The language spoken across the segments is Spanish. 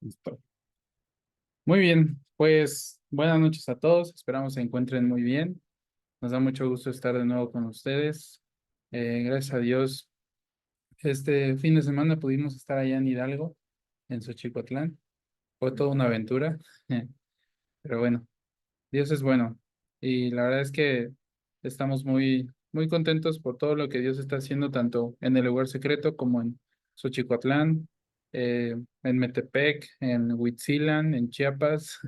Listo. Muy bien, pues buenas noches a todos. Esperamos se encuentren muy bien. Nos da mucho gusto estar de nuevo con ustedes. Gracias a Dios, este fin de semana pudimos estar allá en Hidalgo, en Xochicotlán. Fue toda una aventura, pero bueno, Dios es bueno. Y la verdad es que estamos muy contentos por todo lo que Dios está haciendo, tanto en el lugar secreto como en Xochicotlán, en Metepec, en Huitzilan, en Chiapas.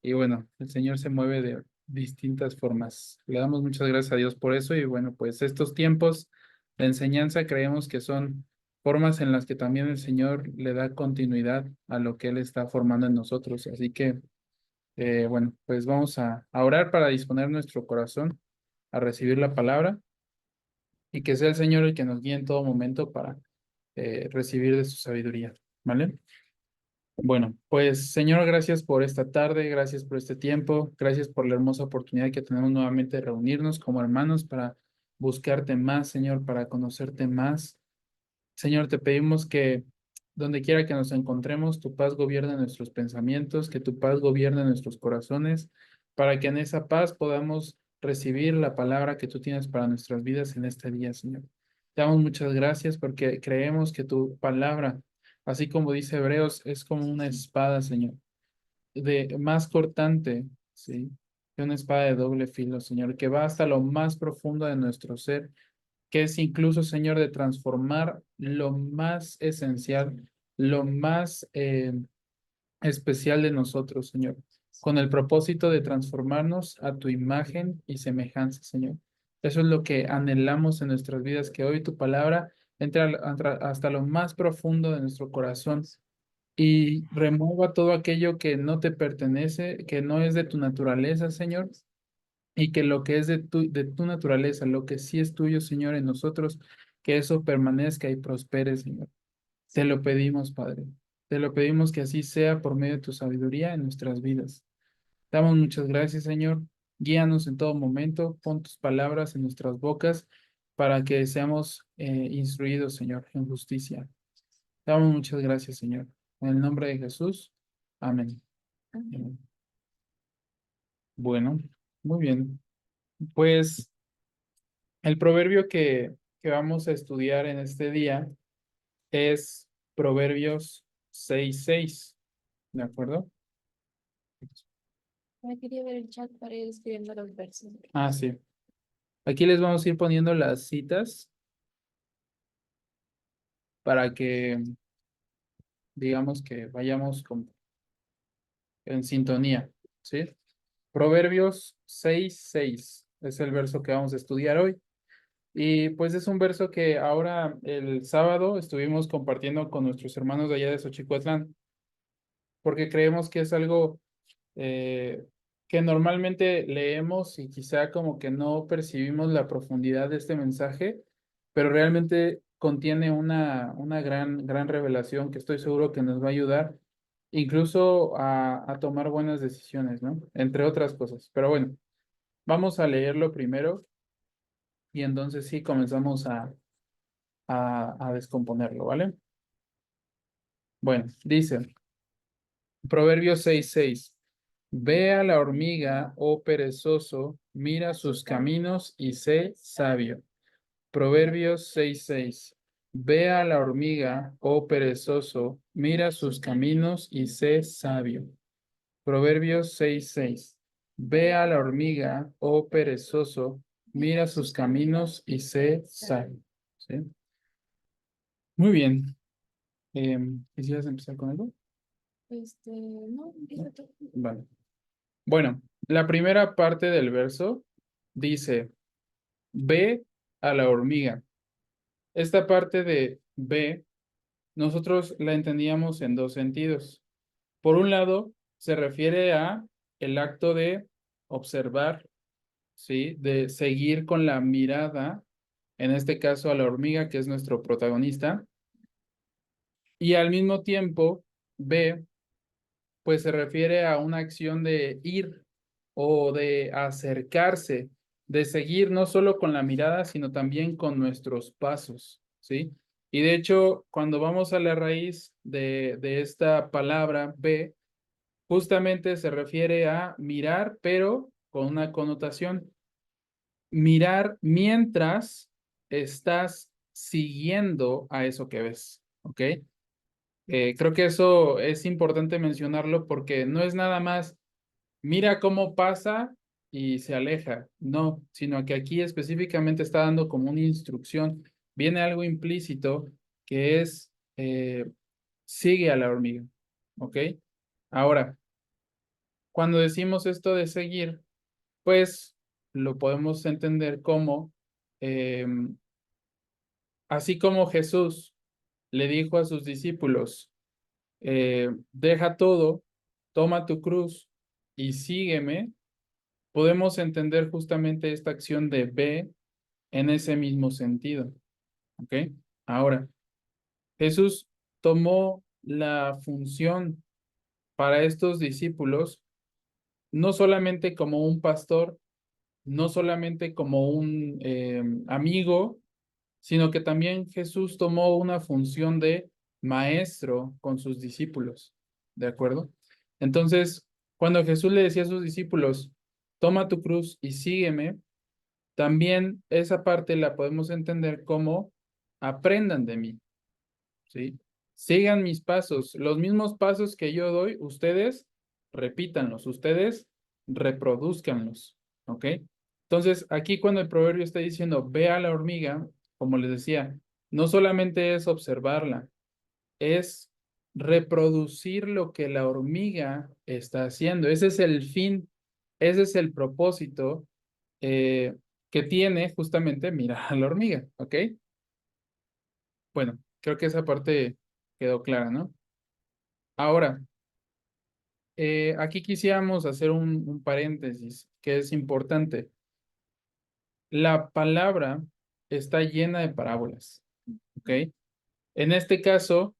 Y bueno, el Señor se mueve de distintas formas. Le damos muchas gracias a Dios por eso. Y bueno, pues estos tiempos de enseñanza creemos que son formas en las que también el Señor le da continuidad a lo que Él está formando en nosotros. Así que, bueno, pues vamos a orar para disponer nuestro corazón a recibir la palabra y que sea el Señor el que nos guíe en todo momento para recibir de su sabiduría. ¿Vale? Bueno, pues Señor, gracias por esta tarde, gracias por este tiempo, gracias por la hermosa oportunidad que tenemos nuevamente de reunirnos como hermanos para buscarte más, Señor, para conocerte más. Señor, te pedimos que donde quiera que nos encontremos, tu paz gobierne nuestros pensamientos, que tu paz gobierne nuestros corazones, para que en esa paz podamos recibir la palabra que tú tienes para nuestras vidas en este día, Señor. Te damos muchas gracias porque creemos que tu palabra, así como dice Hebreos, es como una espada, Señor, de más cortante, ¿sí? Que una espada de doble filo, Señor, que va hasta lo más profundo de nuestro ser, que es incluso, Señor, de transformar lo más esencial, lo más especial de nosotros, Señor, con el propósito de transformarnos a tu imagen y semejanza, Señor. Eso es lo que anhelamos en nuestras vidas, que hoy tu palabra entre hasta lo más profundo de nuestro corazón y remueva todo aquello que no te pertenece, que no es de tu naturaleza, Señor, y que lo que es de tu naturaleza, lo que sí es tuyo, Señor, en nosotros, que eso permanezca y prospere, Señor. Te lo pedimos, Padre. Te lo pedimos que así sea por medio de tu sabiduría en nuestras vidas. Damos muchas gracias, Señor. Guíanos en todo momento. Pon tus palabras en nuestras bocas para que seamos instruidos, Señor, en justicia. Damos muchas gracias, Señor. En el nombre de Jesús. Amén. Amén. Bueno, muy bien. Pues el proverbio que vamos a estudiar en este día es Proverbios 6:6. ¿De acuerdo? Quería ver el chat para ir escribiendo los versos. Ah, sí. Aquí les vamos a ir poniendo las citas para que digamos que vayamos en sintonía, ¿sí? Proverbios 6:6 es el verso que vamos a estudiar hoy. Y pues es un verso que ahora el sábado estuvimos compartiendo con nuestros hermanos de allá de Xochicuatlán, porque creemos que es algo eh, que normalmente leemos y quizá como que no percibimos la profundidad de este mensaje, pero realmente contiene una gran revelación que estoy seguro que nos va a ayudar incluso a tomar buenas decisiones, ¿no? Entre otras cosas. Pero bueno, vamos a leerlo primero y entonces sí comenzamos a descomponerlo, ¿vale? Bueno, dice Proverbios 6:6. Ve a la hormiga, oh perezoso, mira sus caminos y sé sabio. Proverbios 6:6. Ve a la hormiga, oh perezoso, mira sus caminos y sé sabio. Proverbios 6:6. Ve a la hormiga, oh perezoso, mira sus caminos y sé sabio. ¿Sí? Muy bien. ¿Quisieras empezar con algo? No, empieza tú. Vale. Bueno, la primera parte del verso dice, ve a la hormiga. Esta parte de ve, nosotros la entendíamos en dos sentidos. Por un lado, se refiere a el acto de observar, ¿sí? De seguir con la mirada, en este caso a la hormiga, que es nuestro protagonista, y al mismo tiempo, ve pues se refiere a una acción de ir o de acercarse, de seguir no solo con la mirada, sino también con nuestros pasos, ¿sí? Y de hecho, cuando vamos a la raíz de esta palabra ve, justamente se refiere a mirar, pero con una connotación. Mirar mientras estás siguiendo a eso que ves, ¿ok? Creo que eso es importante mencionarlo porque no es nada más, mira cómo pasa y se aleja, no, sino que aquí específicamente está dando como una instrucción, viene algo implícito que es, sigue a la hormiga, ¿ok? Ahora, cuando decimos esto de seguir, pues lo podemos entender como, así como Jesús le dijo a sus discípulos, deja todo, toma tu cruz y sígueme, podemos entender justamente esta acción de ve en ese mismo sentido. ¿Ok? Ahora, Jesús tomó la función para estos discípulos, no solamente como un pastor, no solamente como un amigo, sino que también Jesús tomó una función de maestro con sus discípulos, ¿de acuerdo? Entonces, cuando Jesús le decía a sus discípulos, toma tu cruz y sígueme, también esa parte la podemos entender como aprendan de mí, ¿sí? Sigan mis pasos, los mismos pasos que yo doy, ustedes repítanlos, ustedes reproduzcanlos, ¿ok? Entonces, aquí cuando el proverbio está diciendo, ve a la hormiga, como les decía, no solamente es observarla, es reproducir lo que la hormiga está haciendo. Ese es el fin, ese es el propósito eh, que tiene justamente mirar a la hormiga, ¿ok? Bueno, creo que esa parte quedó clara, ¿no? Ahora, aquí quisiéramos hacer un paréntesis que es importante. La palabra está llena de parábolas, ¿ok? En este caso,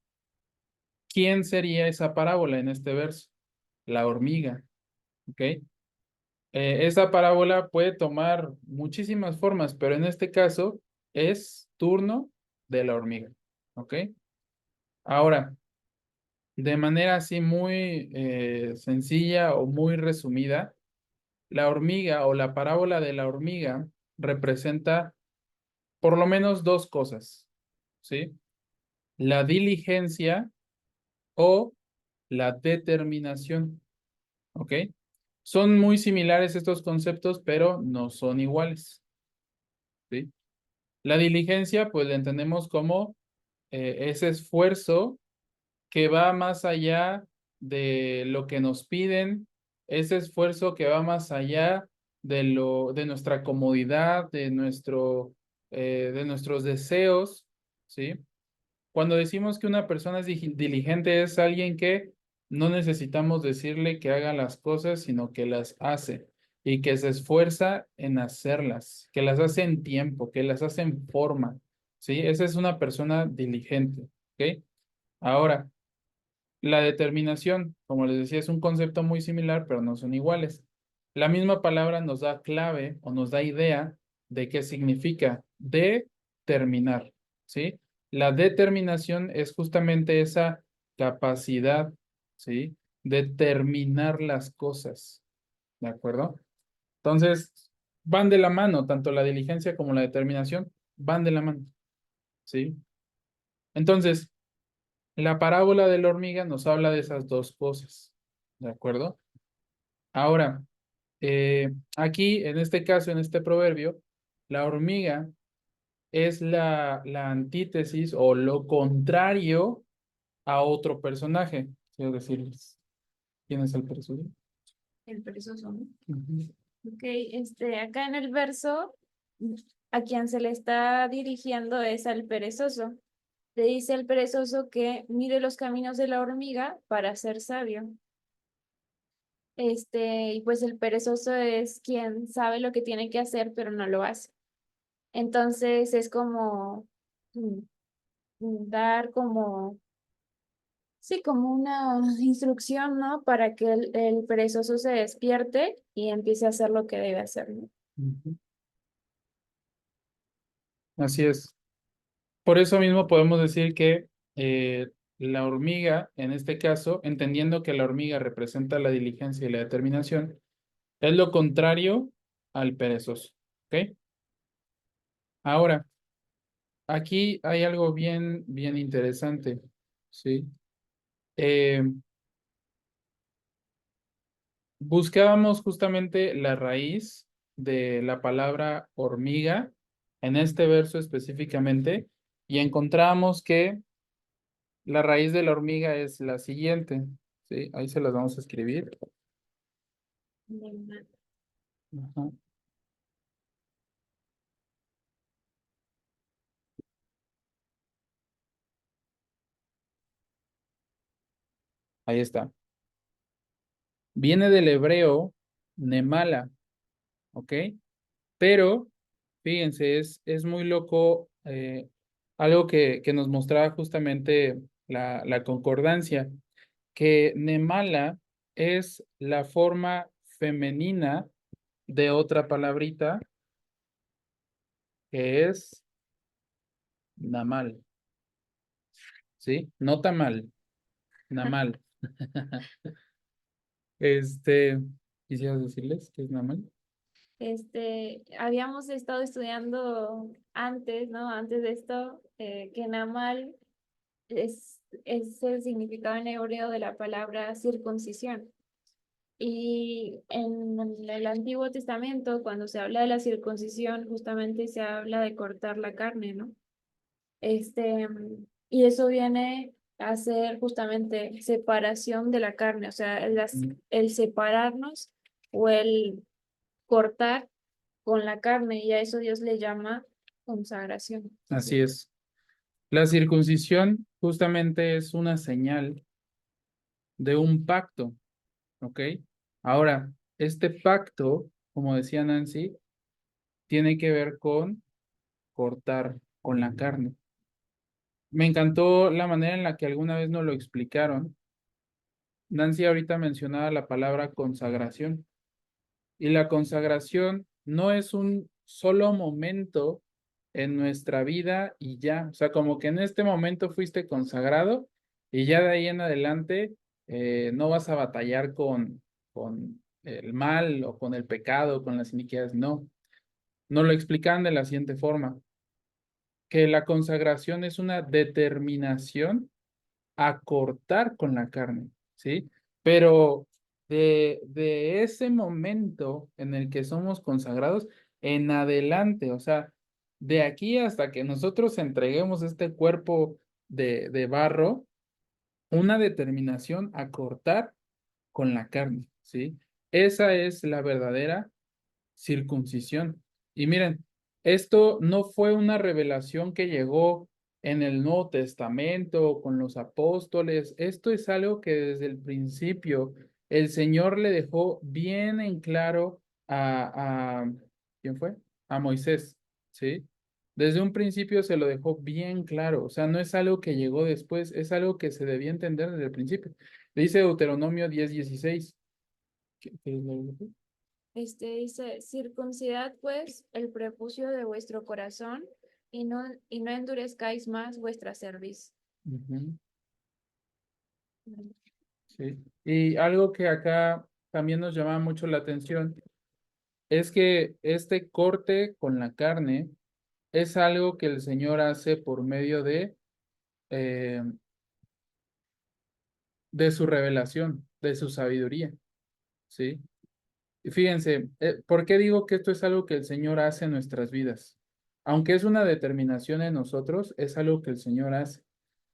¿quién sería esa parábola en este verso? La hormiga, ¿ok? Esa parábola puede tomar muchísimas formas, pero en este caso es turno de la hormiga, ¿ok? Ahora, de manera así muy sencilla o muy resumida, la hormiga o la parábola de la hormiga representa por lo menos dos cosas, ¿sí? La diligencia o la determinación, ¿ok? Son muy similares estos conceptos, pero no son iguales, ¿sí? La diligencia, pues la entendemos como ese esfuerzo que va más allá de lo que nos piden, ese esfuerzo que va más allá de nuestra comodidad, de nuestros deseos, ¿sí? Cuando decimos que una persona es diligente, es alguien que no necesitamos decirle que haga las cosas, sino que las hace y que se esfuerza en hacerlas, que las hace en tiempo, que las hace en forma, ¿sí? Esa es una persona diligente, ¿ok? Ahora, la determinación, como les decía, es un concepto muy similar, pero no son iguales. La misma palabra nos da clave o nos da idea de qué significa determinar, ¿sí? La determinación es justamente esa capacidad, ¿sí? De terminar las cosas, ¿de acuerdo? Entonces, van de la mano, tanto la diligencia como la determinación van de la mano, ¿sí? Entonces, la parábola de la hormiga nos habla de esas dos cosas, ¿de acuerdo? Ahora, aquí, en este caso, en este proverbio, la hormiga es la antítesis o lo contrario a otro personaje. Quiero decirles, ¿quién es el personaje? El perezoso, ¿no? Ujú. Ok, acá en el verso, a quien se le está dirigiendo es al perezoso. Le dice al perezoso que mire los caminos de la hormiga para ser sabio. Y pues el perezoso es quien sabe lo que tiene que hacer, pero no lo hace. Entonces es como mm, dar como, sí, como una instrucción, ¿no? Para que el perezoso se despierte y empiece a hacer lo que debe hacer, ¿no? Ujú. Así es. Por eso mismo podemos decir que la hormiga, en este caso, entendiendo que la hormiga representa la diligencia y la determinación, es lo contrario al perezoso. ¿Ok? Ahora, aquí hay algo bien, bien interesante. ¿Sí? Eh, Buscábamos justamente la raíz de la palabra hormiga en este verso específicamente y encontramos que la raíz de la hormiga es la siguiente, ¿sí? Ahí se las vamos a escribir. Ajá, ahí está. Viene del hebreo nemala, ¿ok? Pero, fíjense, es muy loco algo que nos mostraba justamente la concordancia, que nemala es la forma femenina de otra palabrita que es namal, ¿sí? No tamal, namal. Este, ¿quisieras decirles qué es namal? Habíamos estado estudiando antes, ¿no? Antes de esto, que Namal es el significado en hebreo de la palabra circuncisión. Y en el Antiguo Testamento, cuando se habla de la circuncisión, justamente se habla de cortar la carne, ¿no? Y eso viene a ser justamente separación de la carne, o sea, el separarnos o el cortar con la carne, y a eso Dios le llama consagración. Así es. La circuncisión justamente es una señal de un pacto, ¿ok? Ahora, este pacto, como decía Nancy, tiene que ver con cortar con la carne. Me encantó la manera en la que alguna vez nos lo explicaron. Nancy ahorita mencionaba la palabra consagración y la consagración no es un solo momento en nuestra vida y ya, o sea, como que en este momento fuiste consagrado y ya de ahí en adelante no vas a batallar con el mal o con el pecado, con las iniquidades, no. Nos lo explican de la siguiente forma, que la consagración es una determinación a cortar con la carne, ¿sí? Pero de ese momento en el que somos consagrados en adelante, o sea, de aquí hasta que nosotros entreguemos este cuerpo de barro, una determinación a cortar con la carne, ¿sí? Esa es la verdadera circuncisión. Y miren, esto no fue una revelación que llegó en el Nuevo Testamento con los apóstoles. Esto es algo que desde el principio el Señor le dejó bien en claro ¿quién fue? A Moisés, ¿sí? Desde un principio se lo dejó bien claro. O sea, no es algo que llegó después, es algo que se debía entender desde el principio. Dice Deuteronomio 10:16. ¿Qué es lo que dice? Dice, circuncidad pues el prepucio de vuestro corazón y no endurezcáis más vuestra cerviz. Ujú. Sí. Y algo que acá también nos llama mucho la atención es que este corte con la carne es algo que el Señor hace por medio eh, de su revelación, de su sabiduría, ¿sí? Y fíjense, ¿por qué digo que esto es algo que el Señor hace en nuestras vidas? Aunque es una determinación en nosotros, es algo que el Señor hace.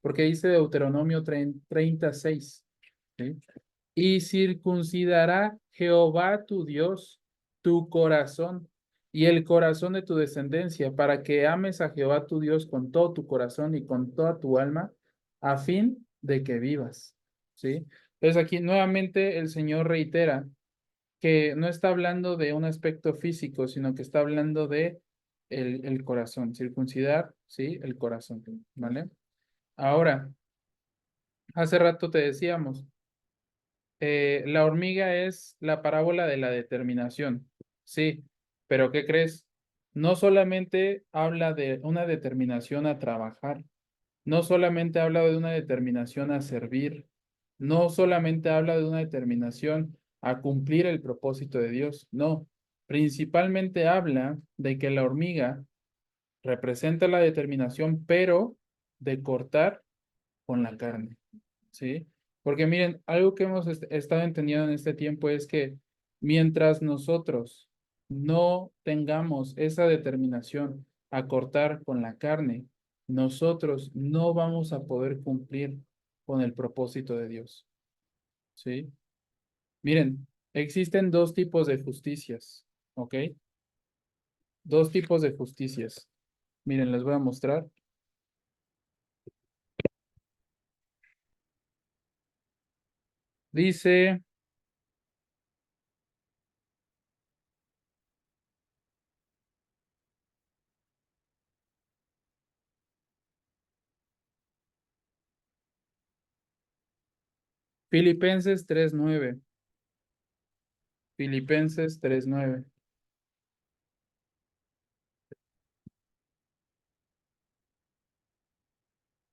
Porque dice Deuteronomio 36, ¿sí? Y circuncidará Jehová tu Dios tu corazón y el corazón de tu descendencia, para que ames a Jehová tu Dios con todo tu corazón y con toda tu alma, a fin de que vivas. ¿Sí? Entonces aquí nuevamente el Señor reitera que no está hablando de un aspecto físico, sino que está hablando de el corazón, circuncidar, ¿sí? El corazón, ¿vale? Ahora, hace rato te decíamos, la hormiga es la parábola de la determinación, sí, pero ¿qué crees? no solamente habla de una determinación a trabajar, no solamente habla de una determinación a servir, no solamente habla de una determinación a cumplir el propósito de Dios, no, principalmente habla de que la hormiga representa la determinación, pero de cortar con la carne, ¿sí? Porque miren, algo que hemos estado entendiendo en este tiempo es que mientras nosotros no tengamos esa determinación a cortar con la carne, nosotros no vamos a poder cumplir con el propósito de Dios, ¿sí? Miren, existen dos tipos de justicias, ¿ok? Dos tipos de justicias. Miren, les voy a mostrar. Dice Filipenses 3:9. Filipenses 3:9.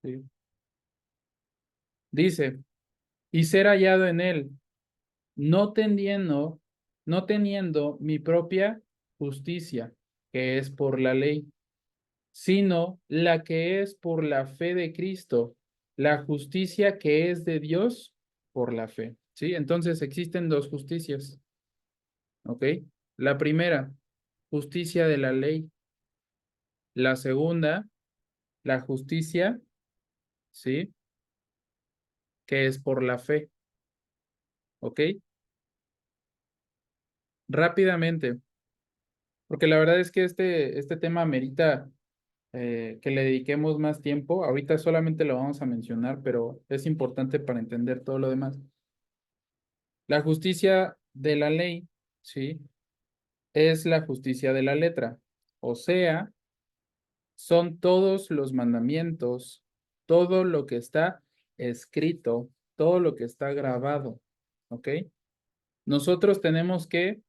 ¿Sí? Dice, y ser hallado en él, no teniendo, no teniendo mi propia justicia, que es por la ley, sino la que es por la fe de Cristo, la justicia que es de Dios por la fe. ¿Sí? Entonces existen dos justicias, ¿ok? La primera, justicia de la ley. La segunda, la justicia, ¿sí? Que es por la fe, ¿ok? Rápidamente, porque la verdad es que este tema amerita que le dediquemos más tiempo. Ahorita solamente lo vamos a mencionar, pero es importante para entender todo lo demás. La justicia de la ley, ¿sí? Es la justicia de la letra. O sea, son todos los mandamientos, todo lo que está escrito, todo lo que está grabado, ¿ok? Nosotros tenemos que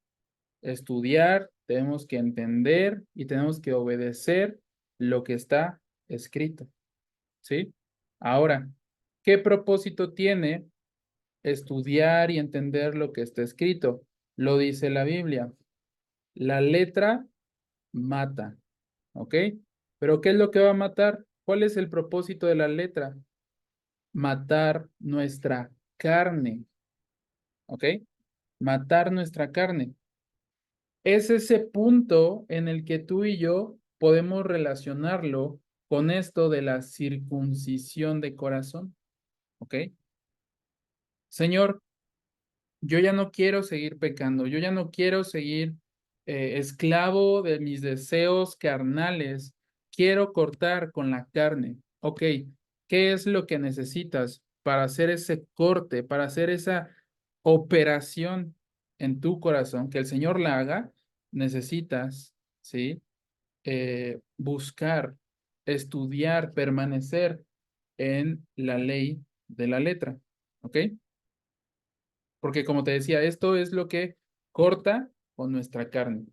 estudiar, tenemos que entender y tenemos que obedecer lo que está escrito, ¿sí? Ahora, ¿qué propósito tiene estudiar y entender lo que está escrito? Lo dice la Biblia. La letra mata, ¿ok? Pero ¿qué es lo que va a matar? ¿Cuál es el propósito de la letra? Matar nuestra carne, ¿ok? Matar nuestra carne. Es ese punto en el que tú y yo podemos relacionarlo con esto de la circuncisión de corazón, ¿ok? Señor, yo ya no quiero seguir pecando, yo ya no quiero seguir esclavo de mis deseos carnales, quiero cortar con la carne. Ok, ¿qué es lo que necesitas para hacer ese corte, para hacer esa operación en tu corazón, que el Señor la haga? Necesitas, ¿sí? Buscar, estudiar, permanecer en la ley de la letra, ¿ok? Porque como te decía, esto es lo que corta con nuestra carne,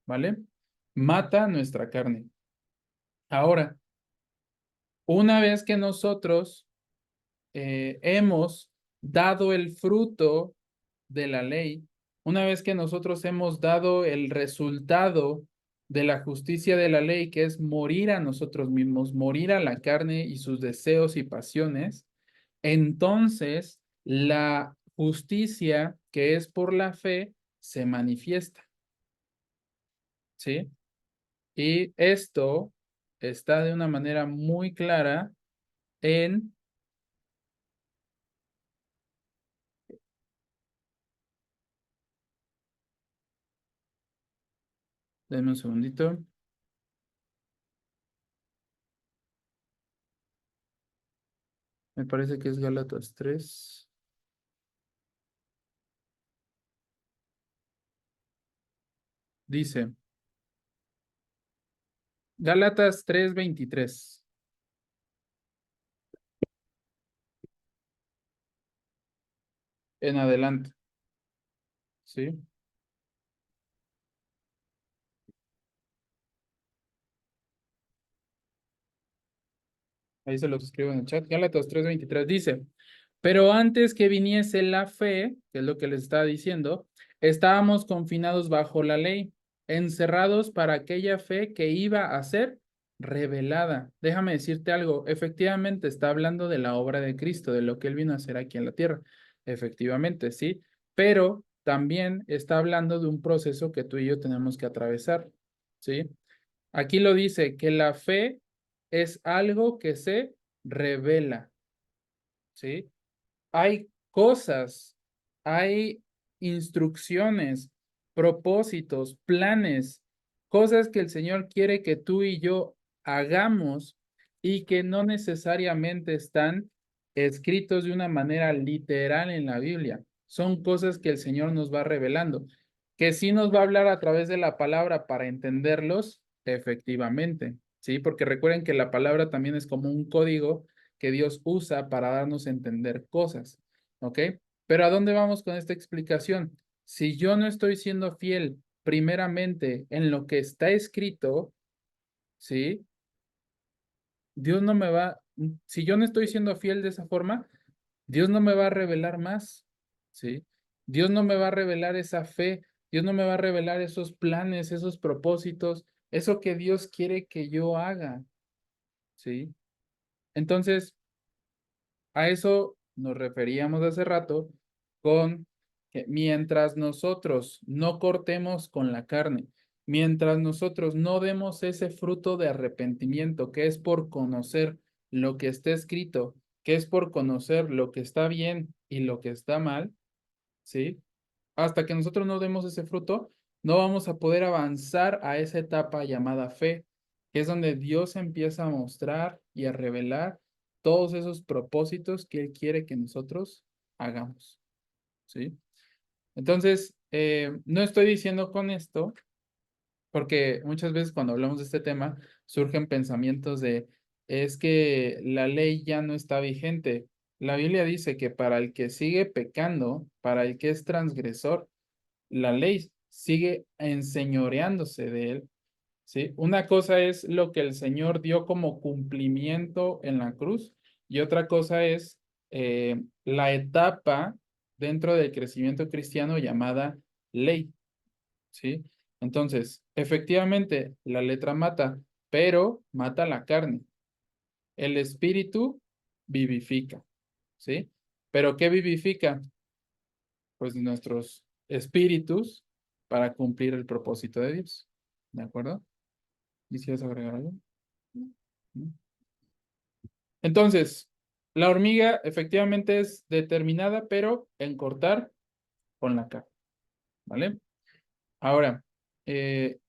¿vale? Mata nuestra carne. Ahora, una vez que nosotros hemos dado el fruto de la ley, una vez que nosotros hemos dado el resultado de la justicia de la ley, que es morir a nosotros mismos, morir a la carne y sus deseos y pasiones, entonces la justicia que es por la fe se manifiesta, ¿sí? Y esto está de una manera muy clara en, denme un segundito, me parece que es Gálatas 3. Dice, Gálatas 3:23 en adelante, ¿sí? Ahí se los escribo en el chat. Gálatas 3:23 dice, pero antes que viniese la fe, que es lo que les estaba diciendo, estábamos confinados bajo la ley, encerrados para aquella fe que iba a ser revelada. Déjame decirte algo, efectivamente está hablando de la obra de Cristo, de lo que Él vino a hacer aquí en la tierra. Efectivamente, sí, pero también está hablando de un proceso que tú y yo tenemos que atravesar, ¿sí? Aquí lo dice, que la fe es algo que se revela, ¿sí? Hay cosas, hay instrucciones, propósitos, planes, cosas que el Señor quiere que tú y yo hagamos y que no necesariamente están escritos de una manera literal en la Biblia. Son cosas que el Señor nos va revelando, que sí nos va a hablar a través de la palabra para entenderlos, efectivamente, ¿sí? Porque recuerden que la palabra también es como un código que Dios usa para darnos a entender cosas, ¿ok? Pero ¿a dónde vamos con esta explicación? Si yo no estoy siendo fiel primeramente en lo que está escrito, ¿sí? Dios no me va, si yo no estoy siendo fiel de esa forma, Dios no me va a revelar más, ¿sí? Dios no me va a revelar esa fe, Dios no me va a revelar esos planes, esos propósitos, eso que Dios quiere que yo haga, ¿sí? Entonces, a eso nos referíamos hace rato con que mientras nosotros no cortemos con la carne, mientras nosotros no demos ese fruto de arrepentimiento, que es por conocer lo que está escrito, que es por conocer lo que está bien y lo que está mal, ¿sí? Hasta que nosotros no demos ese fruto, no vamos a poder avanzar a esa etapa llamada fe, que es donde Dios empieza a mostrar y a revelar todos esos propósitos que Él quiere que nosotros hagamos, ¿sí? Entonces, no estoy diciendo con esto, porque muchas veces cuando hablamos de este tema surgen pensamientos de, es que la ley ya no está vigente. La Biblia dice que para el que sigue pecando, para el que es transgresor, la ley sigue enseñoreándose de él, ¿sí? Una cosa es lo que el Señor dio como cumplimiento en la cruz y otra cosa es la etapa dentro del crecimiento cristiano llamada ley, ¿sí? Entonces, efectivamente, la letra mata, pero mata la carne. El espíritu vivifica, ¿sí? ¿Pero qué vivifica? Pues nuestros espíritus para cumplir el propósito de Dios. ¿De acuerdo? ¿Quisieras agregar algo? ¿No? Entonces, la hormiga efectivamente es determinada, pero en cortar con la carne, ¿vale? Ahora, eh,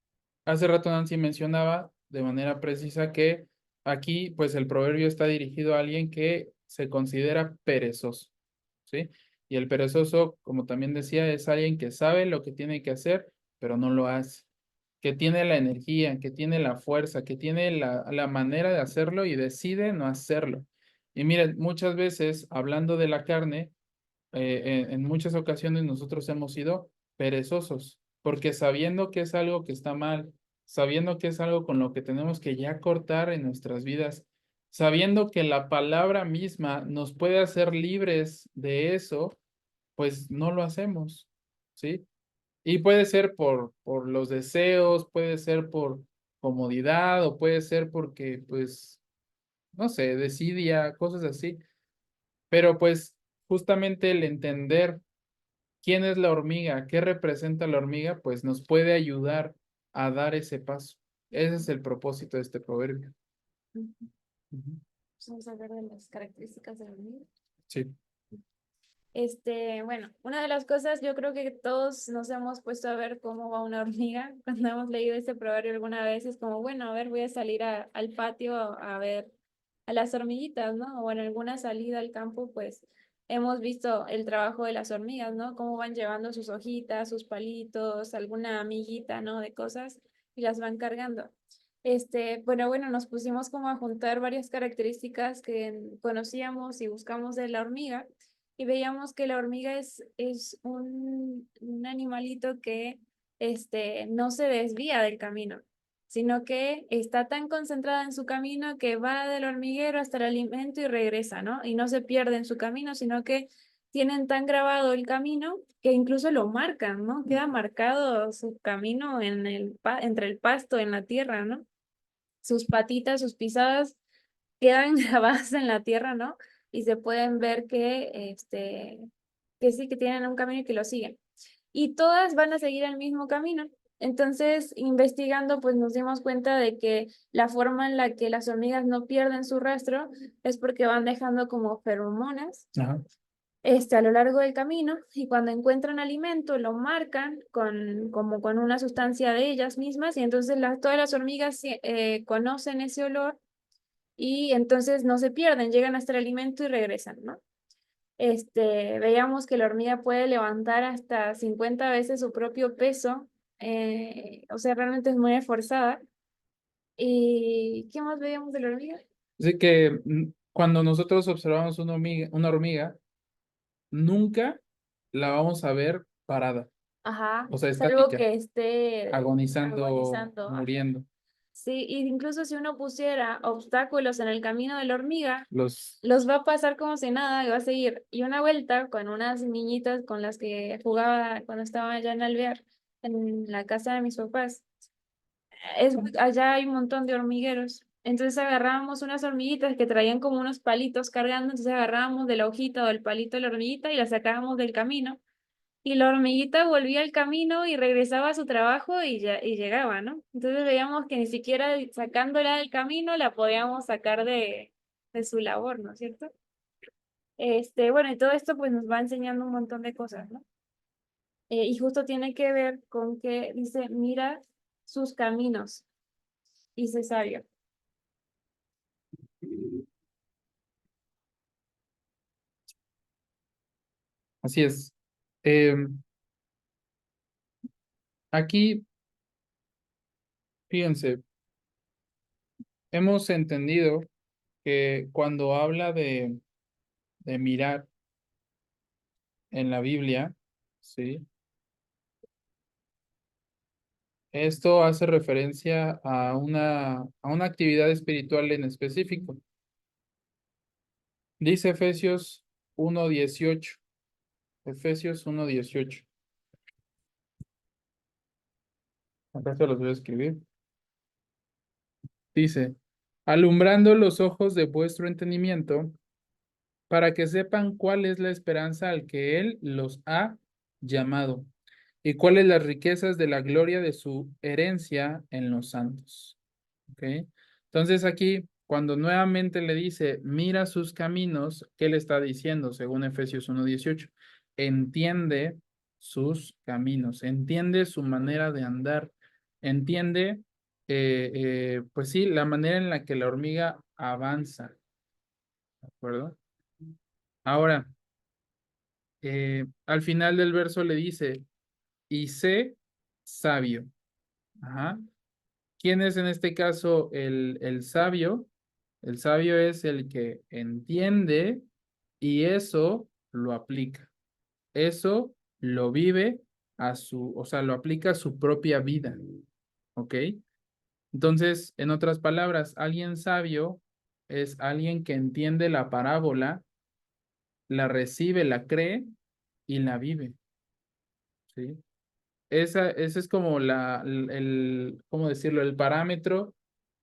hace rato Nancy mencionaba de manera precisa que aquí, pues el proverbio está dirigido a alguien que se considera perezoso, ¿sí? Y el perezoso, como también decía, es alguien que sabe lo que tiene que hacer, pero no lo hace, que tiene la energía, que tiene la fuerza, que tiene la manera de hacerlo y decide no hacerlo. Y miren, muchas veces, hablando de la carne, en muchas ocasiones nosotros hemos sido perezosos, porque sabiendo que es algo que está mal, sabiendo que es algo con lo que tenemos que ya cortar en nuestras vidas, sabiendo que la palabra misma nos puede hacer libres de eso, pues no lo hacemos, ¿sí? Y puede ser por los deseos, puede ser por comodidad o puede ser porque, pues, no sé, desidia, cosas así. Pero pues justamente el entender quién es la hormiga, qué representa la hormiga, pues nos puede ayudar a dar ese paso. Ese es el propósito de este proverbio. Ujú. Ujú. Vamos a hablar de las características de la hormiga. Sí, Bueno, una de las cosas, yo creo que todos nos hemos puesto a ver cómo va una hormiga cuando hemos leído este proverbio alguna vez, es como, bueno, a ver, voy a salir al patio a ver a las hormiguitas, ¿no? O en alguna salida al campo, pues hemos visto el trabajo de las hormigas, ¿no? Cómo van llevando sus hojitas, sus palitos, alguna amiguita, ¿no? De cosas y las van cargando. Bueno, nos pusimos como a juntar varias características que conocíamos y buscamos de la hormiga y veíamos que la hormiga es un animalito que no se desvía del camino. sino que está tan concentrada en su camino que va del hormiguero hasta el alimento y regresa, ¿no? Y no se pierde en su camino, sino que tienen tan grabado el camino que incluso lo marcan, ¿no? Queda marcado su camino en entre el pasto, en la tierra, ¿no? Sus patitas, sus pisadas quedan grabadas en la tierra, ¿no? Y se pueden ver que sí, que tienen un camino y que lo siguen. Y todas van a seguir el mismo camino. Entonces, investigando, pues nos dimos cuenta de que la forma en la que las hormigas no pierden su rastro es porque van dejando como feromonas Ajá. a lo largo del camino, y cuando encuentran alimento lo marcan como con una sustancia de ellas mismas, y entonces todas las hormigas conocen ese olor y entonces no se pierden, llegan hasta el alimento y regresan, ¿no? Veíamos que la hormiga puede levantar hasta 50 veces su propio peso, o sea, realmente es muy esforzada. ¿Y qué más veíamos de la hormiga? Así que cuando nosotros observamos una hormiga, nunca la vamos a ver parada, Ajá, o sea, salvo estática, que esté agonizando, agonizando. Ajá. muriendo. Sí, y incluso si uno pusiera obstáculos en el camino de la hormiga, Los, los va a pasar como si nada y va a seguir. Y una vuelta con unas niñitas con las que jugaba cuando estaba allá en Alvear, en la casa de mis papás, allá hay un montón de hormigueros. Entonces agarrábamos unas hormiguitas que traían como unos palitos cargando, entonces agarrábamos de la hojita o del palito de la hormiguita y la sacábamos del camino. Y la hormiguita volvía al camino y regresaba a su trabajo y llegaba, ¿no? Entonces veíamos que ni siquiera sacándola del camino la podíamos sacar de su labor, ¿no es cierto? Bueno, y todo esto pues nos va enseñando un montón de cosas, ¿no? Y justo tiene que ver con que dice, mira sus caminos y sé sabio. así es. Eh, aquí, fíjense, hemos entendido que cuando habla de mirar en la Biblia, ¿sí? Esto hace referencia a una actividad espiritual en específico. Dice Efesios 1:18. Efesios 1:18. Acá se los voy a escribir. Dice, alumbrando los ojos de vuestro entendimiento, para que sepan cuál es la esperanza al que Él los ha llamado y cuáles las riquezas de la gloria de su herencia en los santos. ¿Ok? Entonces aquí, cuando nuevamente le dice, mira sus caminos, ¿qué le está diciendo según Efesios 1:18? Entiende sus caminos, entiende su manera de andar, entiende, pues sí, la manera en la que la hormiga avanza, ¿de acuerdo? Ahora, al final del verso le dice, y sé sabio. Ajá. ¿Quién es en este caso el sabio? El sabio es el que entiende y eso lo aplica. Eso lo vive o sea, lo aplica a su propia vida. ¿Ok? Entonces, en otras palabras, alguien sabio es alguien que entiende la parábola, la recibe, la cree y la vive. ¿Sí? Esa es como ¿cómo decirlo? El parámetro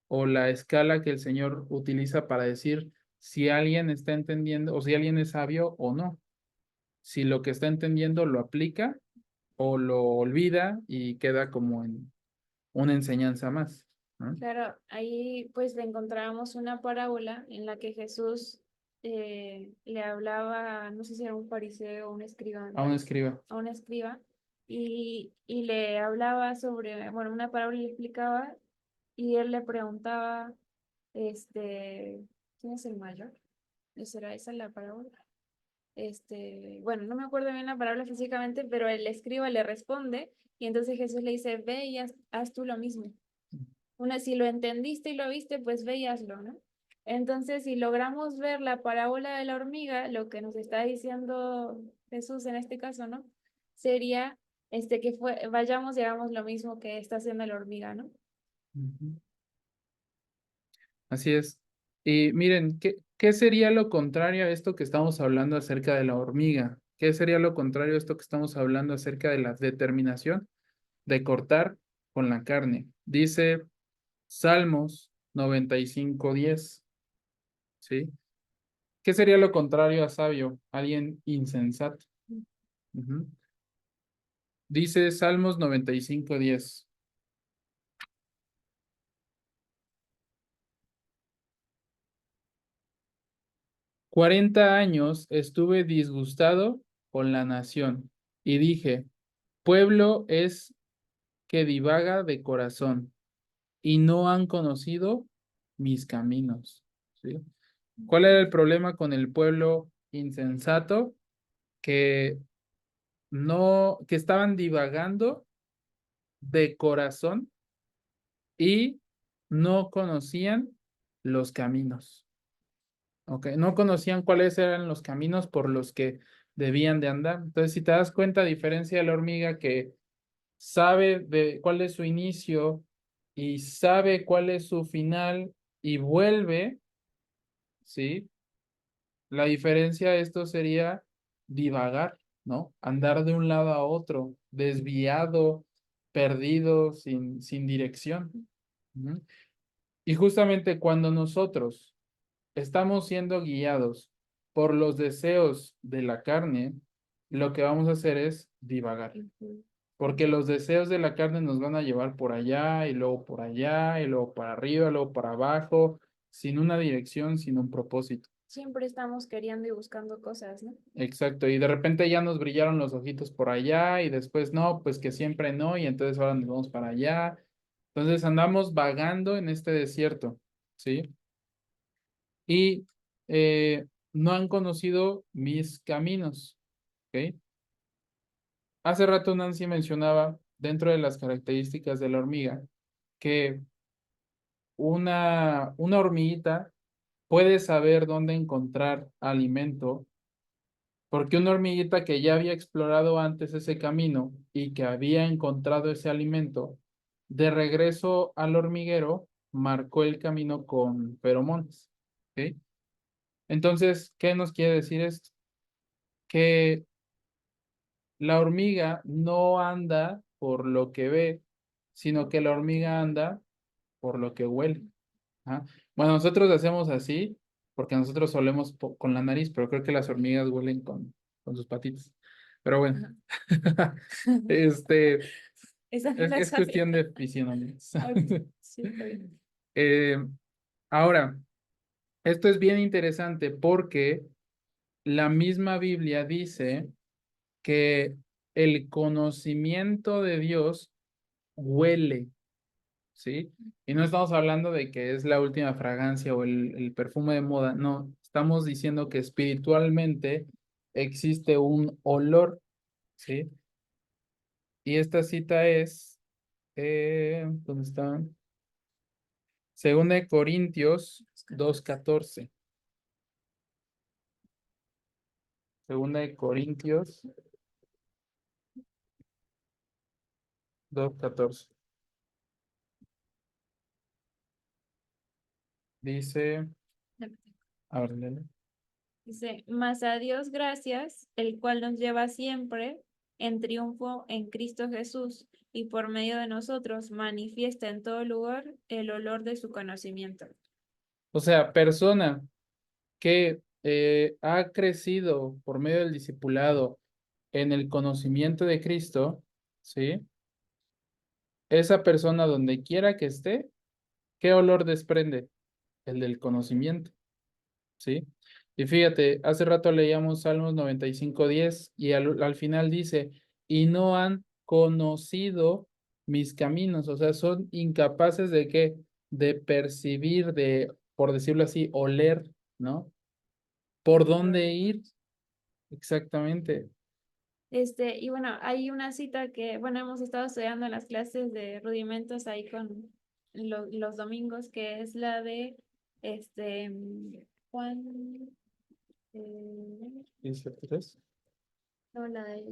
o la escala que el Señor utiliza para decir si alguien está entendiendo o si alguien es sabio o no. Si lo que está entendiendo lo aplica o lo olvida y queda como en una enseñanza más, ¿no? Claro, ahí pues encontrábamos una parábola en la que Jesús le hablaba, no sé si era un fariseo o un escriba, me A un parece, escriba. a un escriba, y le hablaba sobre, bueno, una parábola le explicaba, y él le preguntaba, ¿quién es el mayor? ¿Será esa la parábola? Bueno, no me acuerdo bien la palabra físicamente, pero el escriba le responde, y entonces Jesús le dice, ve y haz tú lo mismo. Si lo entendiste y lo viste, pues ve y hazlo, ¿no? Entonces, si logramos ver la parábola de la hormiga, lo que nos está diciendo Jesús en este caso, ¿no? Sería vayamos y hagamos lo mismo que está haciendo la hormiga, ¿no? Ujú. Así es. Y miren, ¿qué sería lo contrario a esto que estamos hablando acerca de la hormiga? ¿Qué sería lo contrario a esto que estamos hablando acerca de la determinación de cortar con la carne? Dice Salmos 95:10, ¿sí? ¿Qué sería lo contrario a sabio? Alguien insensato. Ujú. Dice Salmos 95:10. 40 años estuve disgustado con la nación y dije, pueblo es que divaga de corazón y no han conocido mis caminos. ¿Sí? ¿Cuál era el problema con el pueblo insensato? Que que estaban divagando de corazón y no conocían los caminos. ¿Ok? No conocían cuáles eran los caminos por los que debían de andar. Entonces, si te das cuenta, a diferencia de la hormiga que sabe de cuál es su inicio y sabe cuál es su final y vuelve, ¿sí? La diferencia de esto sería divagar, ¿no? Andar de un lado a otro, desviado, perdido, sin dirección. Ujú. Y justamente cuando nosotros estamos siendo guiados por los deseos de la carne, lo que vamos a hacer es divagar. Porque los deseos de la carne nos van a llevar por allá y luego por allá y luego para arriba, luego para abajo, sin una dirección, sin un propósito. Siempre estamos queriendo y buscando cosas, ¿no? Exacto, y de repente ya nos brillaron los ojitos por allá y después no, pues que siempre no, y entonces ahora nos vamos para allá. Entonces andamos vagando en este desierto, ¿sí? Y no han conocido mis caminos, ¿ok? Hace rato Nancy mencionaba dentro de las características de la hormiga que una hormiguita puede saber dónde encontrar alimento, porque una hormiguita que ya había explorado antes ese camino y que había encontrado ese alimento, de regreso al hormiguero, marcó el camino con feromonas. ¿Ok? Entonces, ¿qué nos quiere decir esto? Que la hormiga no anda por lo que ve, sino que la hormiga anda por lo que huele. Ajá. Bueno, nosotros hacemos así porque nosotros solemos con la nariz, pero creo que las hormigas huelen con sus patitas. Pero bueno, este Esa no la es sabía. cuestión de fisionomía. Ok, sí, está bien. Eh, ahora, esto es bien interesante porque la misma Biblia dice que el conocimiento de Dios huele. ¿Sí? Y no estamos hablando de que es la última fragancia o el perfume de moda, no, estamos diciendo que espiritualmente existe un olor, ¿sí? Y esta cita es, ¿dónde está? Segunda de Corintios 2:14. Segunda de Corintios 2:14. Dice, a ver, léelo. Dice, mas a Dios gracias, el cual nos lleva siempre en triunfo en Cristo Jesús, y por medio de nosotros manifiesta en todo lugar el olor de su conocimiento. O sea, persona que ha crecido por medio del discipulado en el conocimiento de Cristo, ¿sí? Esa persona donde quiera que esté, ¿qué olor desprende? El del conocimiento, ¿sí? Y fíjate, hace rato leíamos Salmos 95:10 y al final dice, y no han conocido mis caminos, o sea, son incapaces de qué, de percibir, de, por decirlo así, oler, ¿no? ¿Por dónde ir? Exactamente. Y bueno, hay una cita que, bueno, hemos estado estudiando en las clases de rudimentos ahí con los domingos, que es la de Juan, Dice tres. no, la de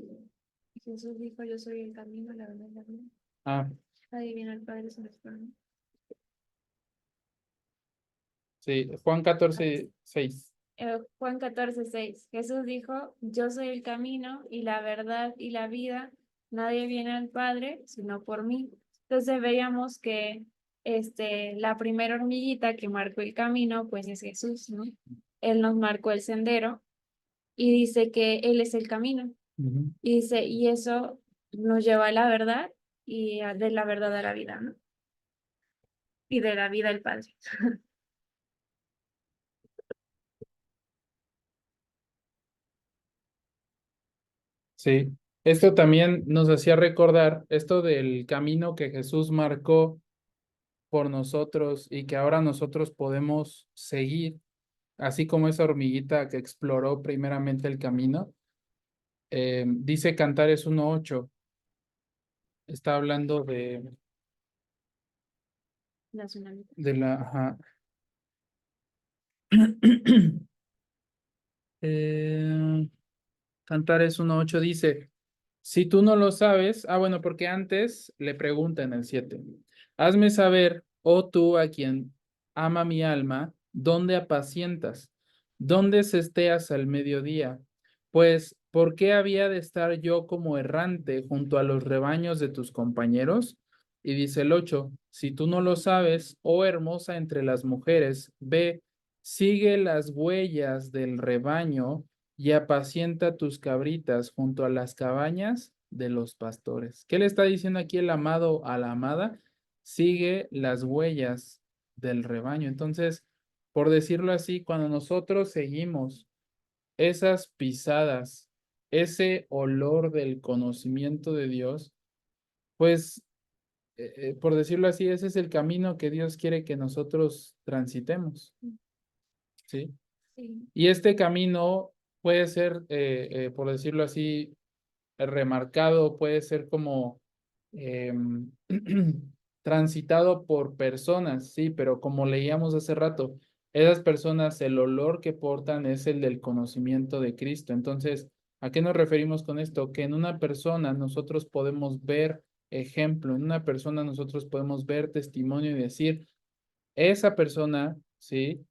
Jesús dijo, yo soy el camino, la verdad, y la vida. Ah, Nadie viene al Padre sin el Padre. Sí, Juan 14:6. Juan 14:6. Jesús dijo, yo soy el camino y la verdad y la vida. Nadie viene al Padre sino por mí. Entonces veíamos que la primera hormiguita que marcó el camino, pues es Jesús, ¿no? Él nos marcó el sendero y dice que Él es el camino. Ujú. Y dice, y eso nos lleva a la verdad y de la verdad a la vida, ¿no? Y de la vida al Padre. Sí, esto también nos hacía recordar esto del camino que Jesús marcó por nosotros y que ahora nosotros podemos seguir, así como esa hormiguita que exploró primeramente el camino. Dice Cantares 1:8, está hablando La tsunami. de la... Ajá. Eh, Cantares 1:8 dice, si tú no lo sabes, bueno, porque antes le pregunta en el 7, hazme saber, oh tú a quien ama mi alma, ¿dónde apacientas? ¿Dónde cesteas al mediodía? Pues, ¿por qué había de estar yo como errante junto a los rebaños de tus compañeros? Y dice el 8, si tú no lo sabes, oh hermosa entre las mujeres, ve, sigue las huellas del rebaño y apacienta tus cabritas junto a las cabañas de los pastores. ¿Qué le está diciendo aquí el amado a la amada? Sigue las huellas del rebaño. Entonces, por decirlo así, cuando nosotros seguimos esas pisadas, ese olor del conocimiento de Dios, pues, por decirlo así, ese es el camino que Dios quiere que nosotros transitemos, ¿sí? Sí. Y este camino puede ser, por decirlo así, remarcado, puede ser como em, transitado por personas, sí, pero como leíamos hace rato, esas personas, el olor que portan es el del conocimiento de Cristo. Entonces, ¿a qué nos referimos con esto? Que en una persona nosotros podemos ver ejemplo, en una persona nosotros podemos ver testimonio y decir, esa persona, sí,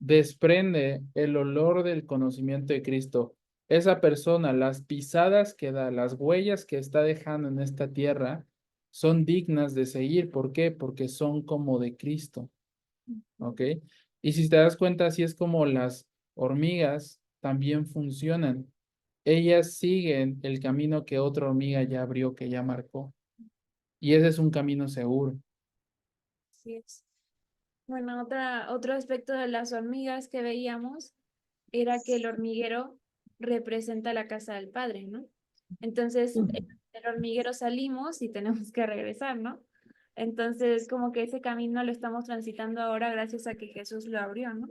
desprende el olor del conocimiento de Cristo. Esa persona, las pisadas que da, las huellas que está dejando en esta tierra, son dignas de seguir. ¿Por qué? Porque son como de Cristo, ¿ok? Y si te das cuenta, así es como las hormigas también funcionan. Ellas siguen el camino que otra hormiga ya abrió, que ya marcó. Y ese es un camino seguro. Así es. Bueno, otro aspecto de las hormigas que veíamos era que el hormiguero representa la casa del padre, ¿no? Entonces, del hormiguero salimos y tenemos que regresar, ¿no? Entonces, como que ese camino lo estamos transitando ahora gracias a que Jesús lo abrió, ¿no?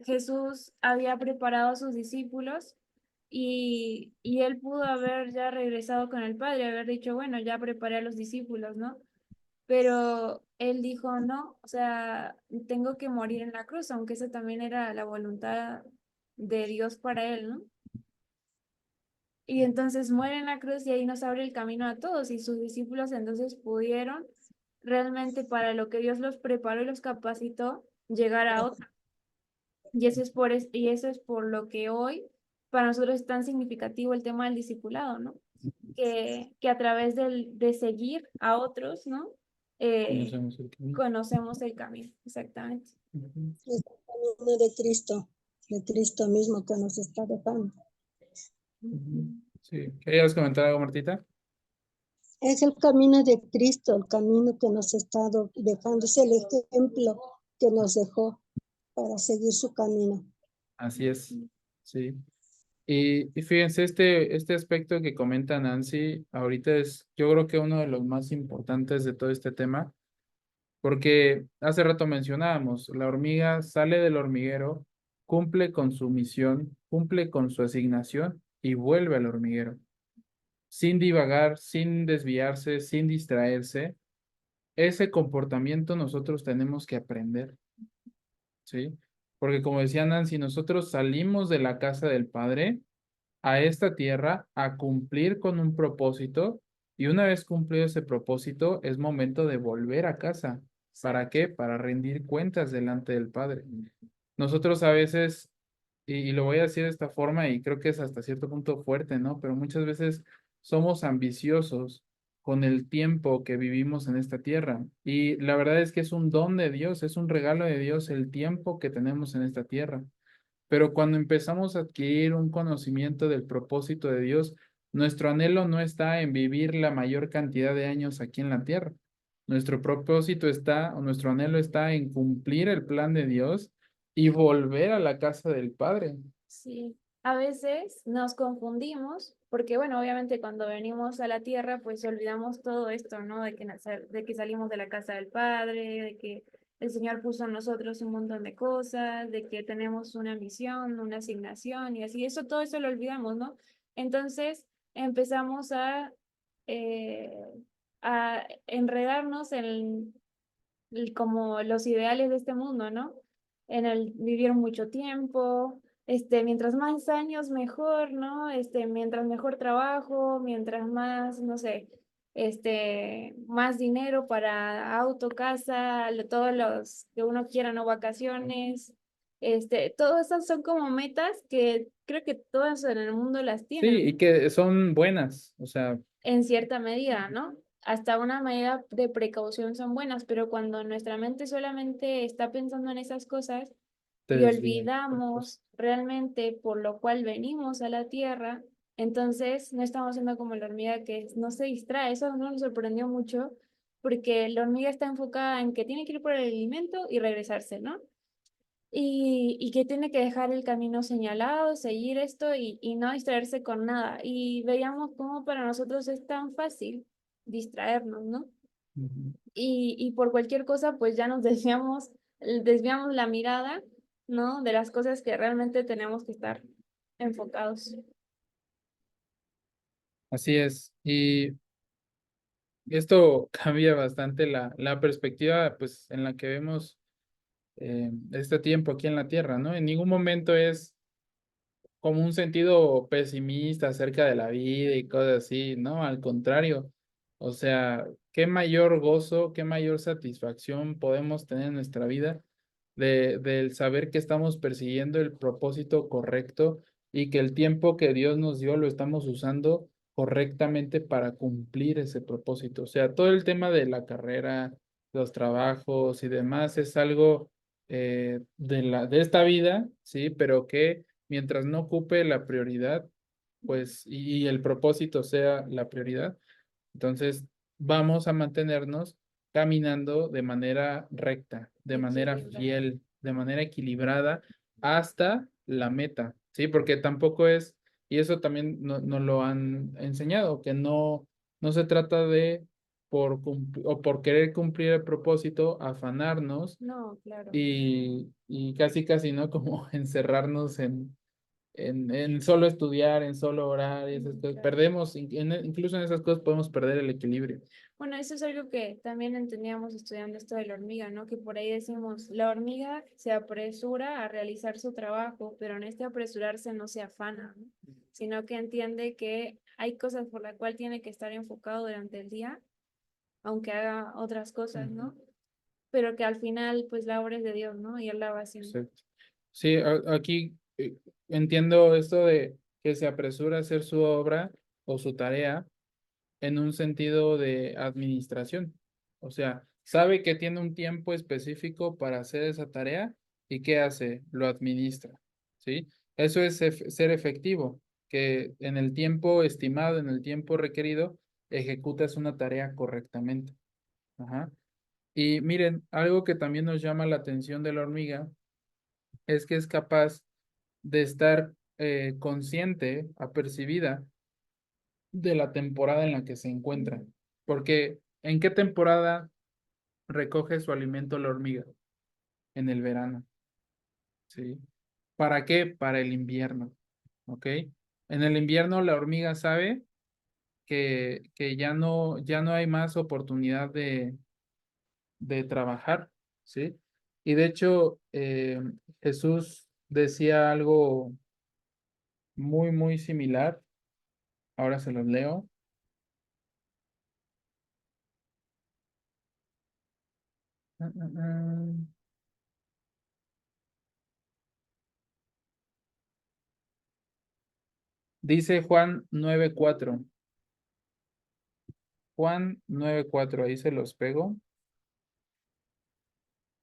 Jesús había preparado a sus discípulos y él pudo haber ya regresado con el Padre, haber dicho, bueno, ya preparé a los discípulos, ¿no? Pero él dijo, no, o sea, tengo que morir en la cruz, aunque esa también era la voluntad de Dios para él, ¿no? Y entonces muere en la cruz y ahí nos abre el camino a todos y sus discípulos entonces pudieron realmente para lo que Dios los preparó y los capacitó, llegar a otro. Y eso es por lo que hoy para nosotros es tan significativo el tema del discipulado, ¿no? Que a través de seguir a otros, ¿no? Eh, Conocemos el camino. conocemos el camino, exactamente. Ujú, Es el camino de Cristo mismo que nos está dejando. ujú. Sí. ¿Querías comentar algo, Martita? Es el camino de Cristo, el camino que nos está dejando, es el ejemplo que nos dejó para seguir su camino. Así es, sí. Y fíjense, este aspecto que comenta Nancy ahorita es, yo creo que uno de los más importantes de todo este tema, porque hace rato mencionábamos, la hormiga sale del hormiguero, cumple con su misión, cumple con su asignación y vuelve al hormiguero, sin divagar, sin desviarse, sin distraerse. Ese comportamiento nosotros tenemos que aprender, ¿sí? Porque como decía Nancy, nosotros salimos de la casa del Padre a esta tierra a cumplir con un propósito y una vez cumplido ese propósito es momento de volver a casa. ¿Para qué? Para rendir cuentas delante del Padre. Nosotros a veces, y lo voy a decir de esta forma, y creo que es hasta cierto punto fuerte, ¿no? Pero muchas veces somos ambiciosos con el tiempo que vivimos en esta tierra. Y la verdad es que es un don de Dios, es un regalo de Dios el tiempo que tenemos en esta tierra. Pero cuando empezamos a adquirir un conocimiento del propósito de Dios, nuestro anhelo no está en vivir la mayor cantidad de años aquí en la tierra. Nuestro propósito está, o nuestro anhelo está en cumplir el plan de Dios y volver a la casa del Padre. Sí, a veces nos confundimos porque, bueno, obviamente cuando venimos a la tierra, pues olvidamos todo esto, ¿no? De que salimos de la casa del Padre, de que el Señor puso en nosotros un montón de cosas, de que tenemos una misión, una asignación y así, eso, todo eso lo olvidamos, ¿no? Entonces empezamos eh, a enredarnos en como los ideales de este mundo, ¿no? En el vivir mucho tiempo, mientras más años mejor, ¿no? Mientras mejor trabajo, mientras más, no sé, más dinero para auto, casa, todos los que uno quiera, ¿no? Vacaciones, todas esas son como metas que creo que todas en el mundo las Sí, tienen, y que son buenas, o sea, en cierta medida, ¿no? Hasta una medida de precaución son buenas, pero cuando nuestra mente solamente está pensando en esas cosas te y desvían. olvidamos realmente por lo cual venimos a la tierra, entonces no estamos siendo como la hormiga que no se distrae. Eso nos sorprendió mucho porque la hormiga está enfocada en que tiene que ir por el alimento y regresarse, ¿no? Y que tiene que dejar el camino señalado, seguir esto y no distraerse con nada. Y veíamos cómo para nosotros es tan fácil distraernos, ¿no? Ujú. Y por cualquier cosa, pues ya nos desviamos la mirada, ¿no? De las cosas que realmente tenemos que estar enfocados. Así es. Y esto cambia bastante la perspectiva, pues, en la que vemos este tiempo aquí en la Tierra, ¿no? En ningún momento es como un sentido pesimista acerca de la vida y cosas así, ¿no? Al contrario, o sea, qué mayor gozo, qué mayor satisfacción podemos tener en nuestra vida del saber que estamos persiguiendo el propósito correcto y que el tiempo que Dios nos dio lo estamos usando correctamente para cumplir ese propósito. O sea, todo el tema de la carrera, los trabajos y demás es algo de esta vida, sí, pero que mientras no ocupe la prioridad, pues, y el propósito sea la prioridad, entonces vamos a mantenernos caminando de manera recta, de manera Equilibrado. fiel, de manera equilibrada hasta la meta, ¿sí? Porque tampoco es, y eso también nos lo han enseñado, que no se trata de o por querer cumplir el propósito, afanarnos No, claro. y casi, casi, ¿no? Como encerrarnos en solo estudiar, en solo orar y esas cosas. Claro. Perdemos, incluso en esas cosas podemos perder el equilibrio. Bueno, eso es algo que también entendíamos estudiando esto de la hormiga, ¿no? Que por ahí decimos, la hormiga se apresura a realizar su trabajo, pero en este apresurarse no se afana, ¿no? Sino que entiende que hay cosas por las cuales tiene que estar enfocado durante el día, aunque haga otras cosas, Ujú. ¿no? Pero que al final, pues la obra es de Dios, ¿no? Y Él la va haciendo. Exacto. Sí, aquí entiendo esto de que se apresura a hacer su obra o su tarea en un sentido de administración. O sea, sabe que tiene un tiempo específico para hacer esa tarea y ¿qué hace? Lo administra, ¿sí? Eso es ser efectivo, que en el tiempo estimado, en el tiempo requerido, ejecutas una tarea correctamente. Ajá. Y miren, algo que también nos llama la atención de la hormiga es que es capaz de estar consciente, apercibida de la temporada en la que se encuentra. Porque ¿en qué temporada recoge su alimento la hormiga? En el verano, ¿sí? ¿Para qué? Para el invierno, ¿ok? En el invierno la hormiga sabe que ya no hay más oportunidad de trabajar, ¿sí? Y de hecho, Jesús decía algo muy, muy similar. Ahora se los leo. Ah, ah, ah. Dice Juan 9:4. Juan 9:4, ahí se los pego.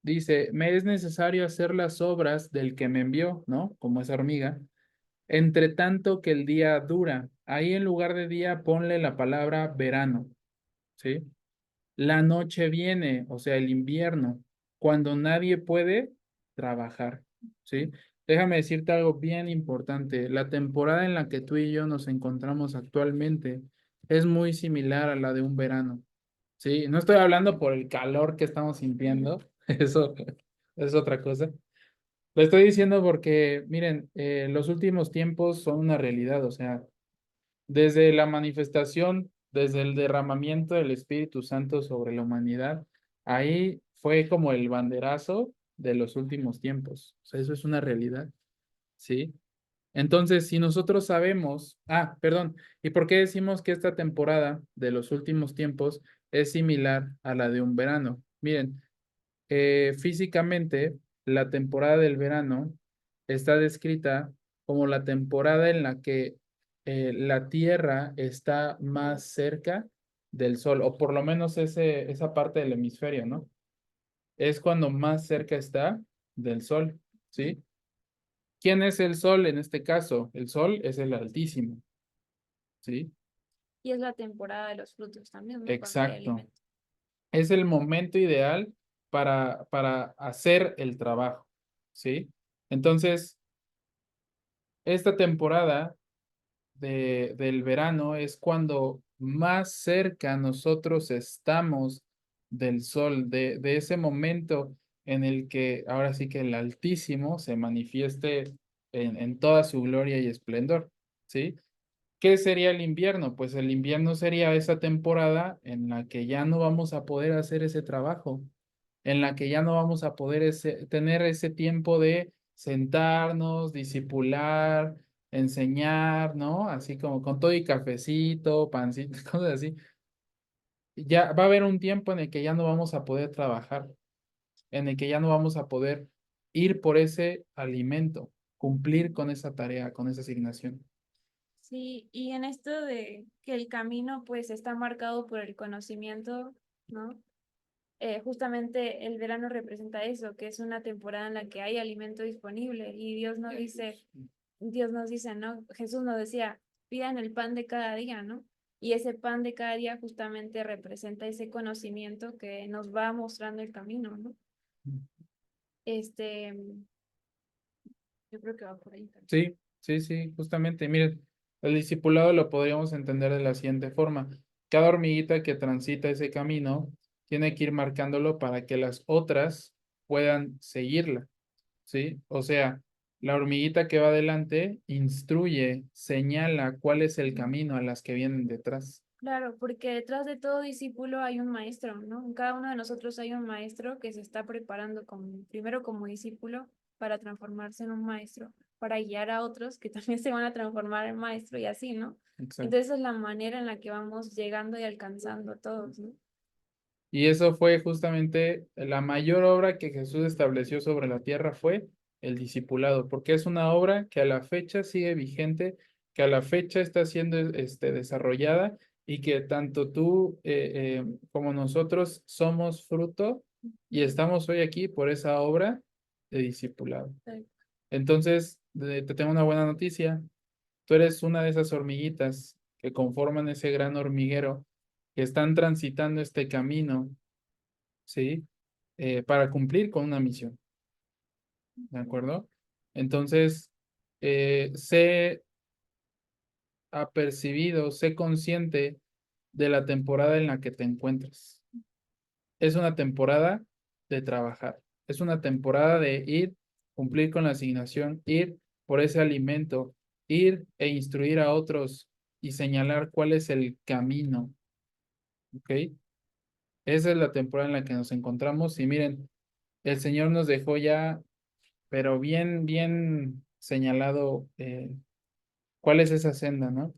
Dice, me es necesario hacer las obras del que me envió, ¿no? Como esa hormiga. Entre tanto que el día dura. Ahí en lugar de día ponle la palabra verano, ¿sí? La noche viene, o sea, el invierno, cuando nadie puede trabajar, ¿sí? Déjame decirte algo bien importante. La temporada en la que tú y yo nos encontramos actualmente es muy similar a la de un verano, ¿sí? No estoy hablando por el calor que estamos sintiendo, eso es otra cosa. Lo estoy diciendo porque, miren, los últimos tiempos son una realidad, o sea, desde la manifestación, desde el derramamiento del Espíritu Santo sobre la humanidad, ahí fue como el banderazo de los últimos tiempos. O sea, eso es una realidad, ¿sí? Entonces, si nosotros sabemos, perdón, ¿y por qué decimos que esta temporada de los últimos tiempos es similar a la de un verano? Miren, físicamente, la temporada del verano está descrita como la temporada en la que la Tierra está más cerca del Sol, o por lo menos esa parte del hemisferio, ¿no? Es cuando más cerca está del Sol, ¿sí? ¿Quién es el Sol en este caso? El Sol es el Altísimo, ¿sí? Y es la temporada de los frutos también, ¿no? Cuando hay Exacto. alimento. Es el momento ideal para hacer el trabajo, ¿sí? Entonces, esta temporada del verano es cuando más cerca nosotros estamos del sol, de ese momento en el que ahora sí que el Altísimo se manifieste en toda su gloria y esplendor, ¿sí? ¿Qué sería el invierno? Pues el invierno sería esa temporada en la que ya no vamos a poder hacer ese trabajo, en la que ya no vamos a poder tener ese tiempo de sentarnos, discipular, enseñar, ¿no? Así como con todo y cafecito, pancito, cosas así. Ya va a haber un tiempo en el que ya no vamos a poder trabajar, en el que ya no vamos a poder ir por ese alimento, cumplir con esa tarea, con esa asignación. Sí, y en esto de que el camino pues está marcado por el conocimiento, ¿no? Justamente el verano representa eso, que es una temporada en la que hay alimento disponible y Dios nos dice, ¿no? Jesús nos decía, pidan el pan de cada día, ¿no? Y ese pan de cada día justamente representa ese conocimiento que nos va mostrando el camino, ¿no? Este, yo creo que va por ahí también. Sí, sí, sí, justamente. Miren, el discipulado lo podríamos entender de la siguiente forma. Cada hormiguita que transita ese camino tiene que ir marcándolo para que las otras puedan seguirla, ¿sí? O sea, la hormiguita que va adelante instruye, señala cuál es el camino a las que vienen detrás. Claro, porque detrás de todo discípulo hay un maestro, ¿no? En cada uno de nosotros hay un maestro que se está preparando como, primero como discípulo para transformarse en un maestro, para guiar a otros que también se van a transformar en maestro y así, ¿no? Exacto. Entonces es la manera en la que vamos llegando y alcanzando a todos, ¿no? Y eso fue justamente la mayor obra que Jesús estableció sobre la tierra fue el discipulado, porque es una obra que a la fecha sigue vigente, que a la fecha está siendo desarrollada y que tanto tú como nosotros somos fruto y estamos hoy aquí por esa obra de discipulado. Sí. Entonces, te tengo una buena noticia. Tú eres una de esas hormiguitas que conforman ese gran hormiguero que están transitando este camino, ¿sí? Para cumplir con una misión, ¿de acuerdo? Entonces, sé apercibido, sé consciente de la temporada en la que te encuentras. Es una temporada de trabajar, es una temporada de ir, cumplir con la asignación, ir por ese alimento, ir e instruir a otros y señalar cuál es el camino, ¿ok? Esa es la temporada en la que nos encontramos y miren, el Señor nos dejó ya pero bien, bien señalado cuál es esa senda, ¿no?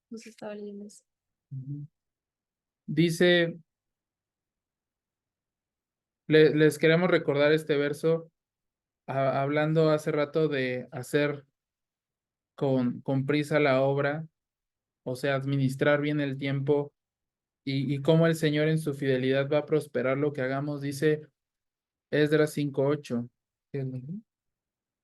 Justo estaba leyendo eso. Ujú. Dice Les queremos recordar este verso, hablando hace rato de hacer con prisa la obra, o sea, administrar bien el tiempo y cómo el Señor en su fidelidad va a prosperar lo que hagamos, dice Esdras 5:8.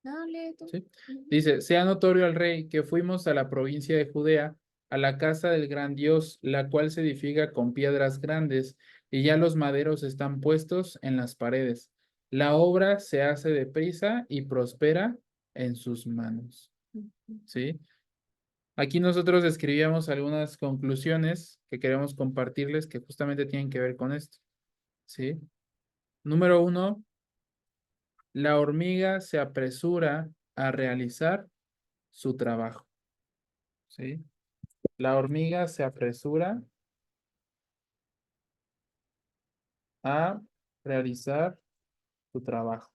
No, lee tú. ¿Sí? Ujú. Dice, sea notorio al rey que fuimos a la provincia de Judea, a la casa del gran Dios, la cual se edifica con piedras grandes, y ya los maderos están puestos en las paredes. La obra se hace deprisa y prospera en sus manos. ¿Sí? Aquí nosotros escribíamos algunas conclusiones que queremos compartirles que justamente tienen que ver con esto. ¿Sí? Número 1, la hormiga se apresura a realizar su trabajo. ¿Sí? La hormiga se apresura a realizar su trabajo.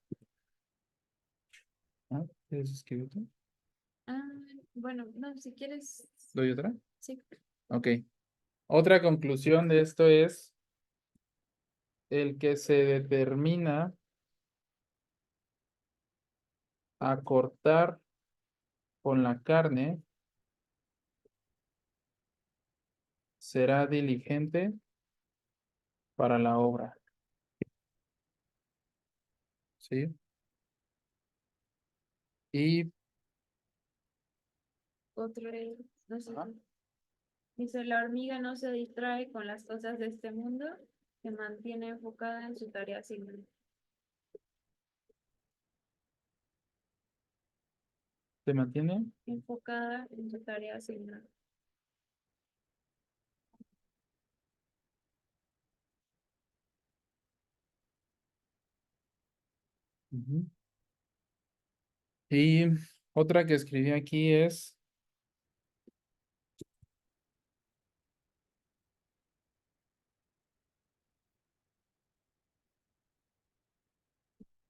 ¿Ah? ¿Quieres escribir tú? Ah, bueno, no, si quieres, ¿Doy otra? sí. Ok. Otra conclusión de esto es el que se determina a cortar con la carne será diligente para la obra. ¿Sí? Y Otro es, no sé. ajá, Dice, la hormiga no se distrae con las cosas de este mundo, se mantiene enfocada en su tarea asignada. ¿se mantiene? Enfocada en su tarea asignada. Ujú. Y otra que escribí aquí es,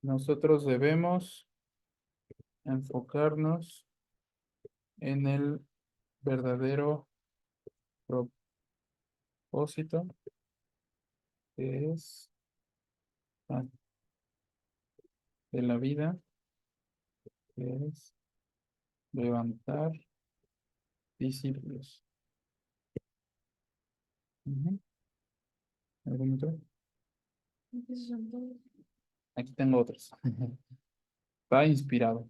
nosotros debemos enfocarnos en el verdadero propósito, que es ah, de la vida, que es levantar discípulos. Ujú. ¿Algún otro? Esos son todos. Aquí tengo otros. Está inspirado.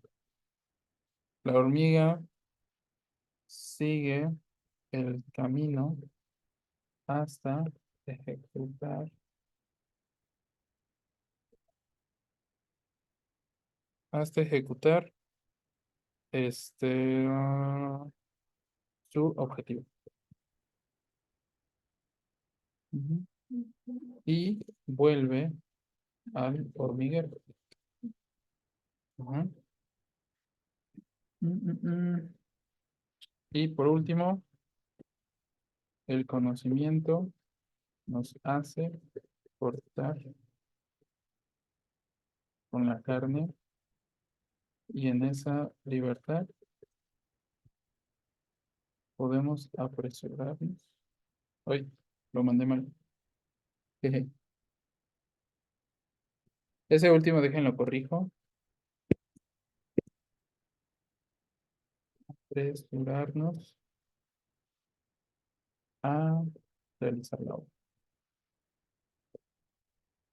La hormiga sigue el camino hasta ejecutar, hasta ejecutar su objetivo. Ujú. Y vuelve al hormiguero. Ujú. Mm, mm, mm. Y por último, el conocimiento nos hace cortar con la carne y en esa libertad podemos apresurarnos. Hoy lo mandé mal. Jeje. Ese último déjenlo corrijo. Apresurarnos a realizar la obra.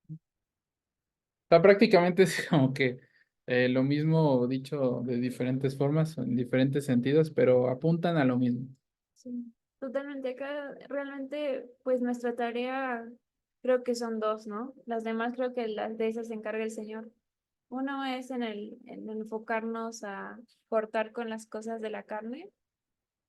O sea, prácticamente es como que lo mismo dicho de diferentes formas, en diferentes sentidos, pero apuntan a lo mismo. Sí, totalmente. Acá realmente, pues nuestra tarea creo que son dos, ¿no? Las demás creo que las de esas se encarga el Señor. Uno es en enfocarnos a cortar con las cosas de la carne.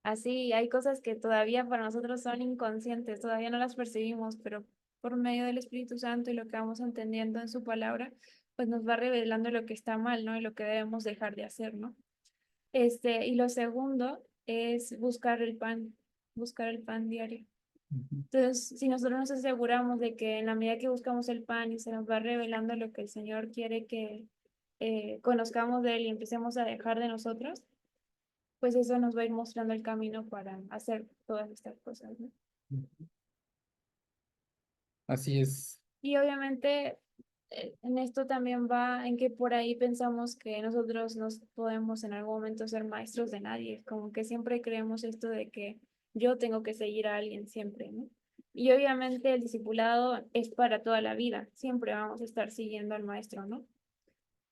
Así, hay cosas que todavía para nosotros son inconscientes, todavía no las percibimos, pero por medio del Espíritu Santo y lo que vamos entendiendo en su palabra, pues nos va revelando lo que está mal, ¿no? Y lo que debemos dejar de hacer, ¿no? Y lo segundo es buscar el pan diario. Ujú. Entonces, si nosotros nos aseguramos de que en la medida que buscamos el pan y se nos va revelando lo que el Señor quiere que conozcamos de Él y empecemos a dejar de nosotros, pues eso nos va a ir mostrando el camino para hacer todas estas cosas, ¿no? Así es. Y obviamente en esto también va en que por ahí pensamos que nosotros no podemos en algún momento ser maestros de nadie, como que siempre creemos esto de que yo tengo que seguir a alguien siempre, ¿no? Y obviamente el discipulado es para toda la vida, siempre vamos a estar siguiendo al maestro, ¿no?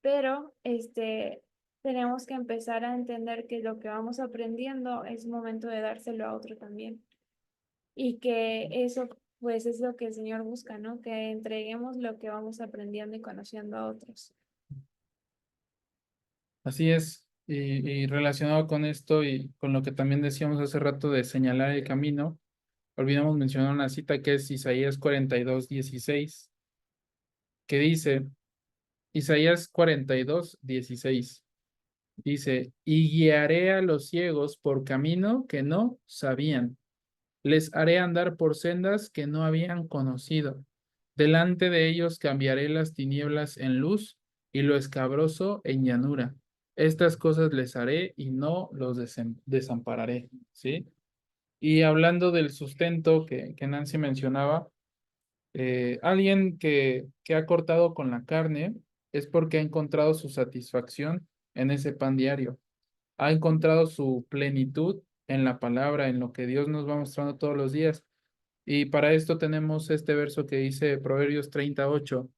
Pero tenemos que empezar a entender que lo que vamos aprendiendo es momento de dárselo a otro también. Y que eso, pues, es lo que el Señor busca, ¿no? Que entreguemos lo que vamos aprendiendo y conociendo a otros. Así es. Y relacionado con esto y con lo que también decíamos hace rato de señalar el camino, olvidamos mencionar una cita que es Isaías 42:16, que dice, Isaías 42:16, dice, y guiaré a los ciegos por camino que no sabían, les haré andar por sendas que no habían conocido. Delante de ellos cambiaré las tinieblas en luz y lo escabroso en llanura. Estas cosas les haré y no los desampararé, ¿sí? Y hablando del sustento que Nancy mencionaba, alguien que ha cortado con la carne es porque ha encontrado su satisfacción en ese pan diario. Ha encontrado su plenitud en la palabra, en lo que Dios nos va mostrando todos los días. Y para esto tenemos este verso que dice Proverbios 38,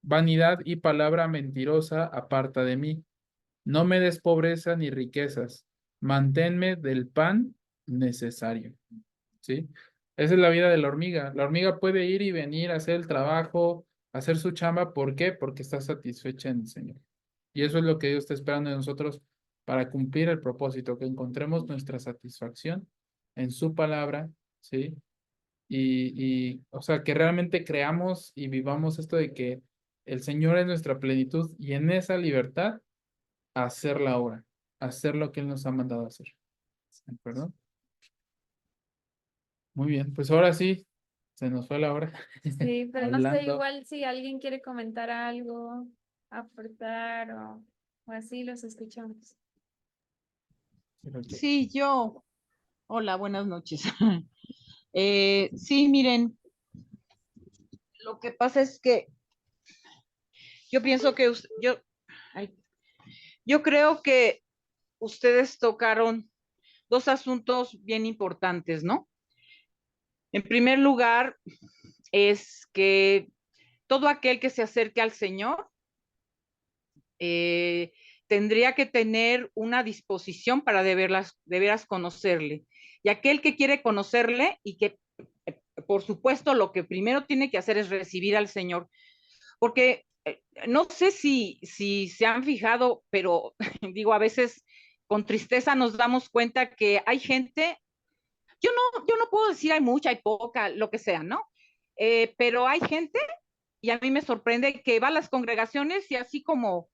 vanidad y palabra mentirosa aparta de mí. No me des pobreza ni riquezas, manténme del pan necesario. ¿Sí? Esa es la vida de la hormiga. La hormiga puede ir y venir a hacer el trabajo, hacer su chamba. ¿Por qué? Porque está satisfecha en el Señor. Y eso es lo que Dios está esperando de nosotros para cumplir el propósito, que encontremos nuestra satisfacción en su palabra, ¿sí? O sea, que realmente creamos y vivamos esto de que el Señor es nuestra plenitud y en esa libertad hacer la obra, hacer lo que Él nos ha mandado a hacer. ¿De acuerdo? Muy bien, pues ahora sí, se nos fue la hora. Sí, pero no sé, Hablando. igual si alguien quiere comentar algo, aportar o así, los escuchamos. Sí, yo. Hola, buenas noches. Sí, miren, lo que pasa es que yo pienso que yo creo que ustedes tocaron dos asuntos bien importantes, ¿no? En primer lugar, es que todo aquel que se acerque al Señor eh, tendría que tener una disposición para de veras conocerle. Y aquel que quiere conocerle y que, por supuesto, lo que primero tiene que hacer es recibir al Señor, porque no sé si se han fijado, pero digo, a veces con tristeza nos damos cuenta que hay gente, yo no puedo decir hay mucha, hay poca, lo que sea, ¿no? Pero hay gente, y a mí me sorprende que va a las congregaciones y así como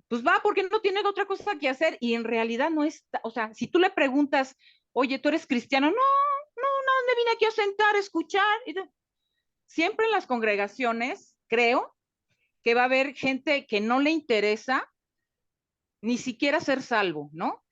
pues va porque no tiene otra cosa que hacer y en realidad no está, o sea, si tú le preguntas, oye, ¿tú eres cristiano? No, me vine aquí a sentar, a escuchar. Siempre en las congregaciones, creo que va a haber gente que no le interesa ni siquiera ser salvo, ¿no?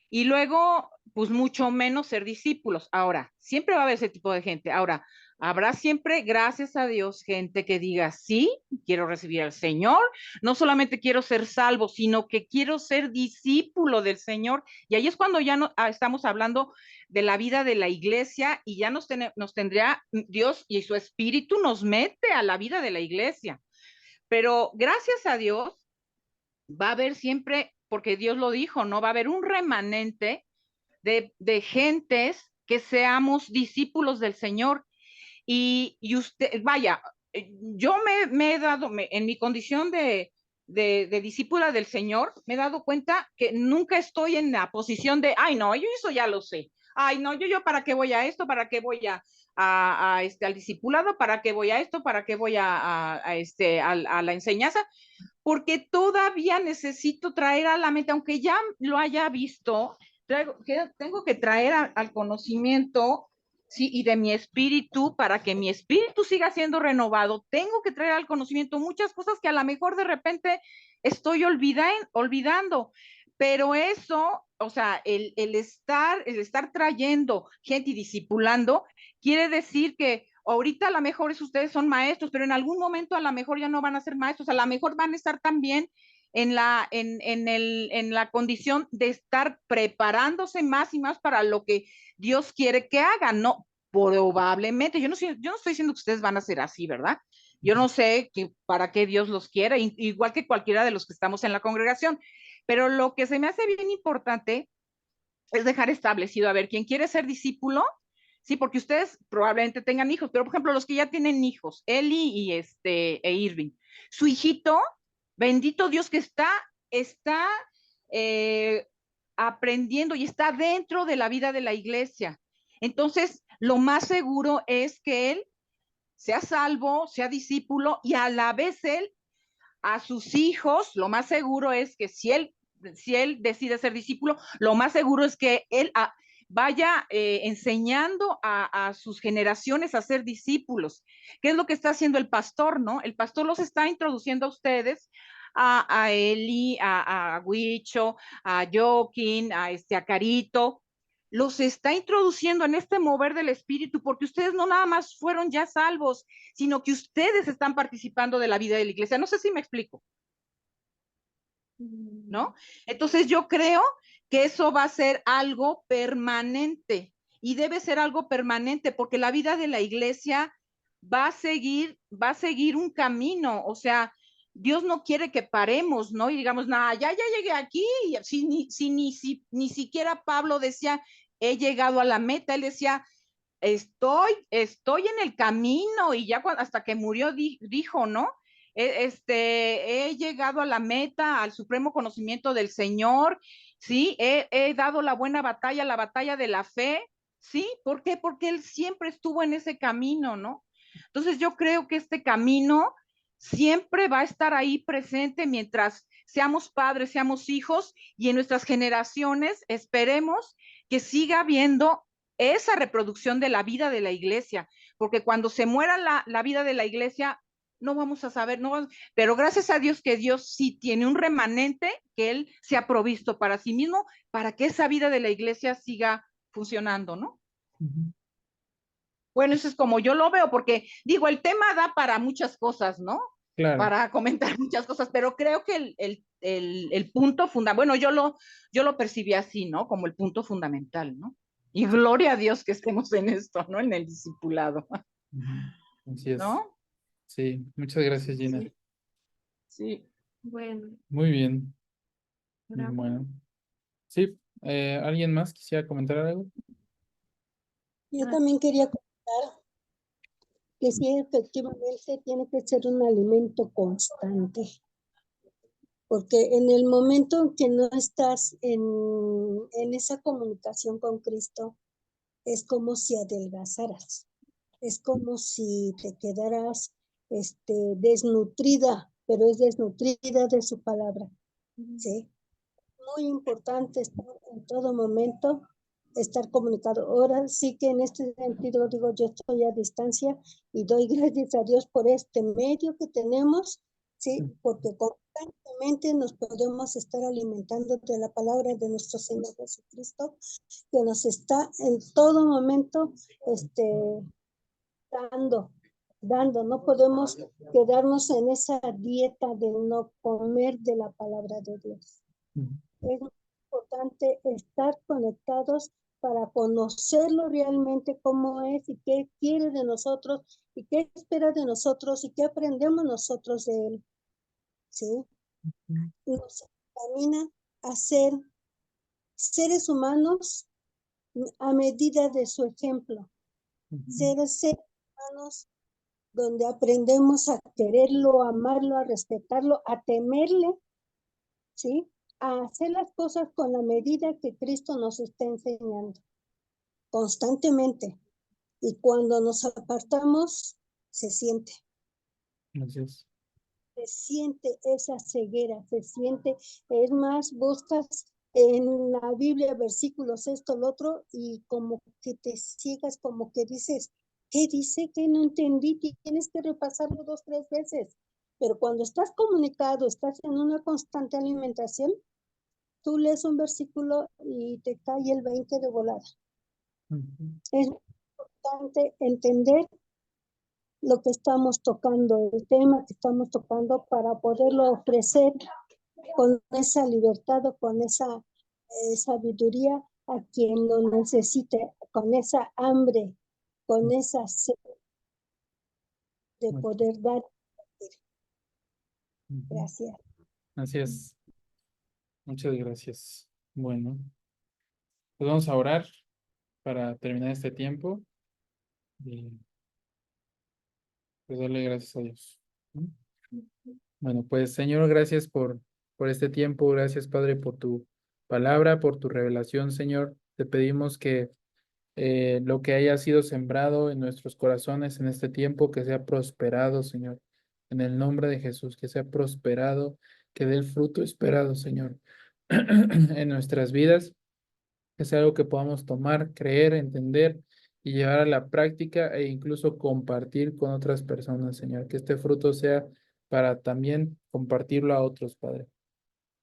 Y luego, pues mucho menos ser discípulos. Ahora, siempre va a haber ese tipo de gente. Ahora, habrá siempre, gracias a Dios, gente que diga, sí, quiero recibir al Señor, no solamente quiero ser salvo, sino que quiero ser discípulo del Señor. Y ahí es cuando ya no, estamos hablando de la vida de la iglesia y ya nos tendría Dios y su espíritu nos mete a la vida de la iglesia. Pero gracias a Dios, va a haber siempre, porque Dios lo dijo, ¿no? Va a haber un remanente de gentes que seamos discípulos del Señor. Y usted, vaya, yo me he dado, en mi condición de discípula del Señor, me he dado cuenta que nunca estoy en la posición de, ay, no, yo eso ya lo sé. Ay, no, yo para qué voy a esto, para qué voy al discipulado, para qué voy a esto, para qué voy a la enseñanza, porque todavía necesito traer a la mente, aunque ya lo haya visto, tengo que traer al conocimiento, sí, y de mi espíritu, para que mi espíritu siga siendo renovado, tengo que traer al conocimiento muchas cosas que a lo mejor de repente estoy olvidando, pero eso, o sea, el estar trayendo gente y discipulando, quiere decir que, ahorita a lo mejor ustedes son maestros, pero en algún momento a lo mejor ya no van a ser maestros, a lo mejor van a estar también en la condición de estar preparándose más y más para lo que Dios quiere que hagan, ¿no? Probablemente, yo no estoy diciendo que ustedes van a ser así, ¿verdad? Yo no sé para qué Dios los quiere, igual que cualquiera de los que estamos en la congregación, pero lo que se me hace bien importante es dejar establecido, a ver, quien quiere ser discípulo, sí, porque ustedes probablemente tengan hijos, pero por ejemplo, los que ya tienen hijos, Eli y Irving, su hijito, bendito Dios que está aprendiendo y está dentro de la vida de la iglesia. Entonces, lo más seguro es que él sea salvo, sea discípulo y a la vez él a sus hijos, lo más seguro es que si él decide ser discípulo, lo más seguro es que él vaya enseñando a sus generaciones a ser discípulos. ¿Qué es lo que está haciendo el pastor, no? El pastor los está introduciendo a ustedes, a Eli, a Huicho, a Joaquín, a Carito, los está introduciendo en este mover del espíritu, porque ustedes no nada más fueron ya salvos, sino que ustedes están participando de la vida de la iglesia. No sé si me explico, ¿no? Entonces yo creo que eso va a ser algo permanente y debe ser algo permanente porque la vida de la iglesia va a seguir un camino, o sea, Dios no quiere que paremos, ¿no? Y digamos, nada, ya llegué aquí, ni siquiera Pablo decía, he llegado a la meta, él decía, estoy en el camino y ya hasta que murió dijo, ¿no? He llegado a la meta, al supremo conocimiento del Señor, ¿sí? He dado la buena batalla, la batalla de la fe, ¿sí? ¿Por qué? Porque él siempre estuvo en ese camino, ¿no? Entonces yo creo que este camino siempre va a estar ahí presente mientras seamos padres, seamos hijos y en nuestras generaciones esperemos que siga habiendo esa reproducción de la vida de la iglesia, porque cuando se muera la vida de la iglesia, no vamos a saber, pero gracias a Dios que Dios sí tiene un remanente que Él se ha provisto para sí mismo, para que esa vida de la iglesia siga funcionando, ¿no? Bueno, eso es como yo lo veo, porque digo, el tema da para muchas cosas, ¿no? Claro. Para comentar muchas cosas, pero creo que el punto fundamental, bueno, yo lo percibí así, ¿no? Como el punto fundamental, ¿no? Y gloria a Dios que estemos en esto, ¿no? En el discipulado, Así es. ¿no? Sí, muchas gracias, Gina. Sí. Sí. Bueno, Muy bien. bravo. Bueno. Sí, ¿alguien más quisiera comentar algo? Yo también quería comentar que sí, efectivamente tiene que ser un alimento constante, porque en el momento en que no estás en esa comunicación con Cristo, es como si adelgazaras, es como si te quedaras desnutrida, pero es desnutrida de su palabra, ¿sí? Muy importante estar en todo momento, estar comunicado. Ahora sí que en este sentido digo, yo estoy a distancia y doy gracias a Dios por este medio que tenemos, ¿sí? Porque constantemente nos podemos estar alimentando de la palabra de nuestro Señor Jesucristo, que nos está en todo momento dando, no podemos quedarnos en esa dieta de no comer de la palabra de Dios. Es muy importante estar conectados para conocerlo realmente cómo es y qué quiere de nosotros y qué espera de nosotros y qué aprendemos nosotros de él, ¿sí? Nos encamina a ser seres humanos a medida de su ejemplo, seres humanos donde aprendemos a quererlo, a amarlo, a respetarlo, a temerle, ¿sí? A hacer las cosas con la medida que Cristo nos está enseñando constantemente. Y cuando nos apartamos, se siente. Gracias. Se siente esa ceguera, se siente, es más, buscas en la Biblia versículos esto, lo otro, y como que te ciegas, como que dices, ¿qué dice? Que no entendí, tienes que repasarlo 2, 3 veces. Pero cuando estás comunicado, estás en una constante alimentación, tú lees un versículo y te cae el 20 de volada. Es importante entender lo que estamos tocando, el tema que estamos tocando para poderlo ofrecer con esa libertad o con esa sabiduría a quien lo necesite, con esa hambre, con esa sed de poder dar. Gracias. Gracias. Muchas gracias. Bueno, pues vamos a orar para terminar este tiempo y pues darle gracias a Dios. Bueno, pues Señor, gracias por este tiempo. Gracias, Padre, por tu palabra, por tu revelación, Señor. Te pedimos que lo que haya sido sembrado en nuestros corazones en este tiempo, que sea prosperado, Señor. En el nombre de Jesús, que sea prosperado, que dé el fruto esperado, Señor, en nuestras vidas, que sea algo que podamos tomar, creer, entender y llevar a la práctica e incluso compartir con otras personas, Señor. Que este fruto sea para también compartirlo a otros, Padre.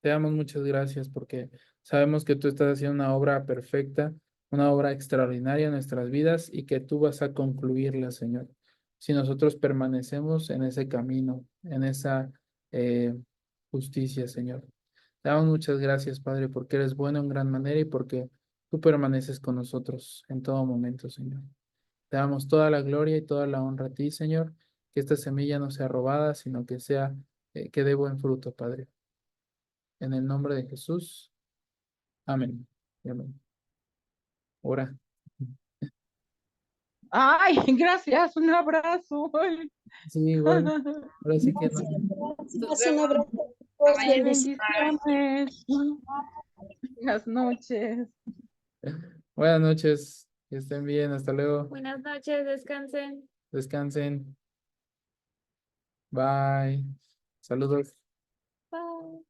Te damos muchas gracias porque sabemos que tú estás haciendo una obra perfecta, una obra extraordinaria en nuestras vidas y que tú vas a concluirla, Señor. Si nosotros permanecemos en ese camino, en esa eh, justicia, Señor. Te damos muchas gracias, Padre, porque eres bueno en gran manera y porque tú permaneces con nosotros en todo momento, Señor. Te damos toda la gloria y toda la honra a ti, Señor. Que esta semilla no sea robada, sino que sea, que dé buen fruto, Padre. En el nombre de Jesús. Amén. Y amén. Ora. Ay, gracias, un abrazo. Ay. Sí, igual. Ahora sí que no. Gracias, un abrazo. Pues, Ay, bendiciones. bendiciones. Buenas noches. Buenas noches. Que estén bien. Hasta luego. Buenas noches, descansen. Descansen. Bye. Saludos. Bye.